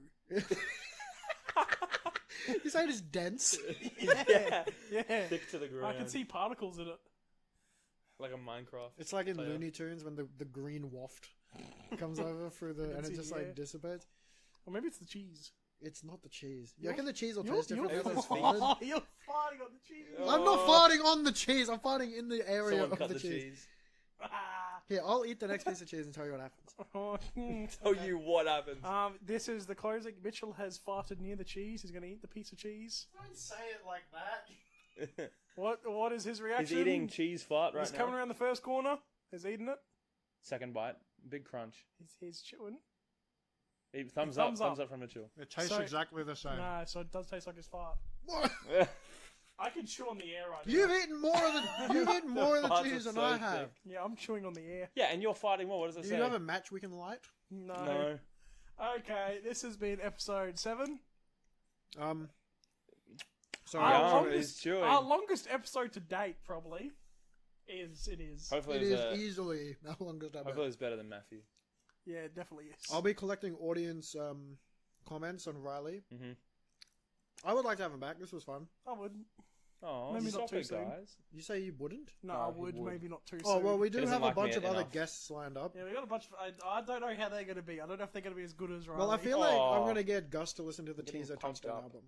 You say it is dense? Yeah. Yeah. Thick to the ground. I can see particles in it. Like a Minecraft. It's like in player. Looney Tunes when the green waft comes over through the can and it see just the like air. dissipates. Or maybe it's the cheese. It's not the cheese. You reckon the cheese will You're, taste you're, different? Maybe if it's those farted? you're farting on the cheese. Oh. I'm not farting on the cheese. I'm farting in the area Someone of cut the the cheese. cheese. Ah. Here, I'll eat the next piece of cheese and tell you what happens. Tell you what happened. This is the closing. Mitchell has farted near the cheese. He's going to eat the piece of cheese. Don't say it like that. What is his reaction? He's eating cheese fart right He's now. coming around the first corner. He's eating it. Second bite. Big crunch. He's chewing. Thumbs Thumbs up. up. Thumbs up from Mitchell. It tastes So- exactly the same. Nah, so it does taste like his fart. What? I can chew on the air right now. You've eaten more of the farts cheese are than so I have. thick. Yeah, I'm chewing on the air. Yeah, and you're farting more. What does it Do say? you have a match we can light? No. Okay, this has been episode 7. Sorry. Yeah, he's chewing. Our longest episode to date, probably. It is. Hopefully It it's, is easily our longest episode. hopefully it's better than Matthew. Yeah, it definitely is. I'll be collecting audience comments on Riley. Mm-hmm. I would like to have him back. This was fun. I would. Oh, Maybe not stop too it, soon. guys. You say you wouldn't? No, No, I he would. would. Maybe not too Oh, soon. well, we do doesn't have a like bunch me of other enough. guests lined up. Yeah, we got a bunch of. I don't know how they're going to be. I don't know if they're going to be as good as Riley. Well, I feel like I'm Aw. going to get Gus to listen to the Getting teaser pumped touchdown up. album.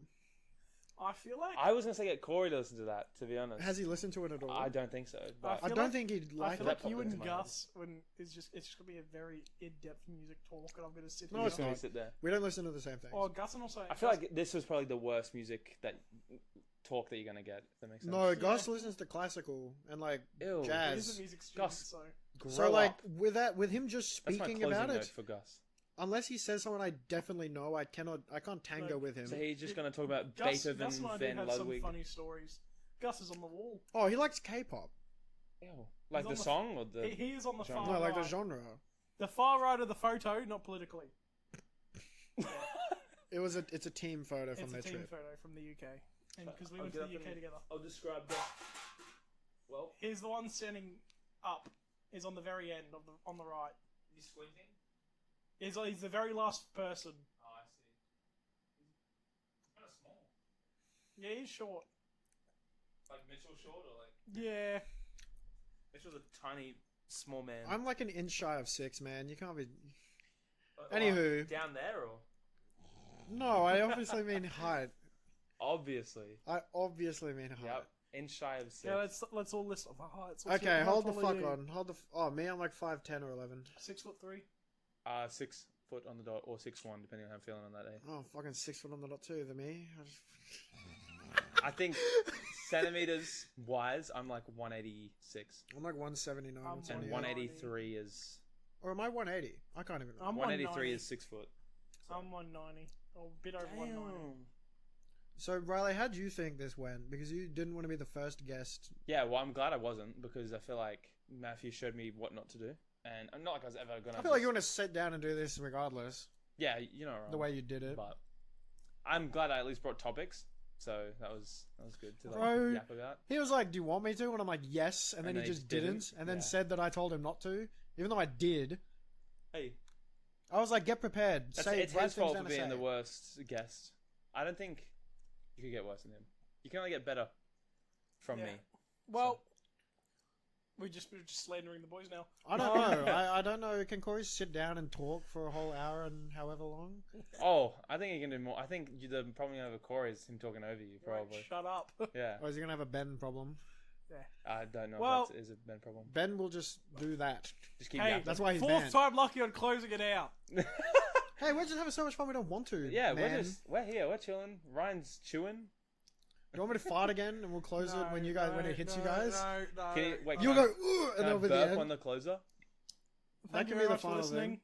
I feel like. I was going to say get Corey to listen to that, to be honest. Has he listened to it at all? I don't think so. I But I feel don't like- think he'd I like feel it. like you That and popped into my Gus, it's just going to be a very in-depth music talk, and I'm going to sit No, here. it's just going not. to sit there. We don't listen to the same things. Oh, Gus and also. I feel like this was probably the worst music talk that you're going to get, if that makes sense. No, Gus listens to classical and like Ew. It jazz. is a music student, Gus. so. So like with him just That's my speaking closing about note it, for Gus. unless he says someone I definitely know, I can't tango No, with him. So he's just going to talk about Gus Beethoven, and I do Van have some Ludwig. funny stories. Gus is on the wall. Oh, he likes K-pop. Ew. Like on the the- song or the... He is on the genre. far No, like the right. genre. The far right of the photo, not politically. It's a team photo from It's their a team trip. photo from the UK. And because we I'll went to get the up UK and- together. I'll describe that. Well, Here's the one standing up. Is on the very end of the on the right. he's squinting. He's the very last person. Oh, I see. He's kind of small. Yeah, he's short. Like Mitchell short or like... Yeah. Mitchell's a tiny, small man. I'm like an inch shy of 6, man. You can't be. Like, Anywho. Down there or... No, I obviously mean height. Obviously. I obviously mean height. Yep. Inch shy of 6. Yeah, let's all list off our heights. Okay, hold the fuck on. Oh, me, I'm like 5'10" or 11. 6'3". 6 foot on the dot or 6'1", depending on how I'm feeling on that day. Oh, fucking 6 foot on the dot too. The me. I think centimeters wise, I'm like 186. I'm like 179 or I'm And 78. 183 is... Or am I 180? I can't even. I'm 183 190. is 6 foot. I'm 190. Or a bit over 190. So Riley, how do you think this went? Because you didn't want to be the first guest. Yeah, well, I'm glad I wasn't because I feel like Matthew showed me what not to do. And I'm not like I was ever going to... I feel like you want to sit down and do this regardless. Yeah, you know, The way you did it. But I'm glad I at least brought topics. So that was good to Bro. like, yap about. He was like, "Do you want me to?" And I'm like, "Yes." And then he just didn't. And then Yeah. said that I told him not to, even though I did. Hey, I was like, "Get prepared. it's Say his write things fault down for to being say." the worst guest. I don't think you could get worse than him. You can only get better from Yeah. me. Well, we're just slandering the boys now. I don't know. I don't know. Can Corey sit down and talk for a whole hour and however long? Oh, I think you can do more. I think the problem you have with Corey is him talking over you, probably. Right, shut up. Yeah. Or is he gonna have a Ben problem? I don't know Well- if that is a bad problem. Ben will just do that. Just keep Hey, yapping. That's why he's fourth banned. time lucky on closing it out. Hey, we're just having so much fun. We don't want to. Yeah, man. we're here, we're chilling. Ryan's chewing. You want me to fart again, and we'll close it when it hits you guys. No. Can you, wait, You'll can I- go, "Ooh," and can I that'll be the burp end. on the closer? Thank That you can very be the much for final listening. thing.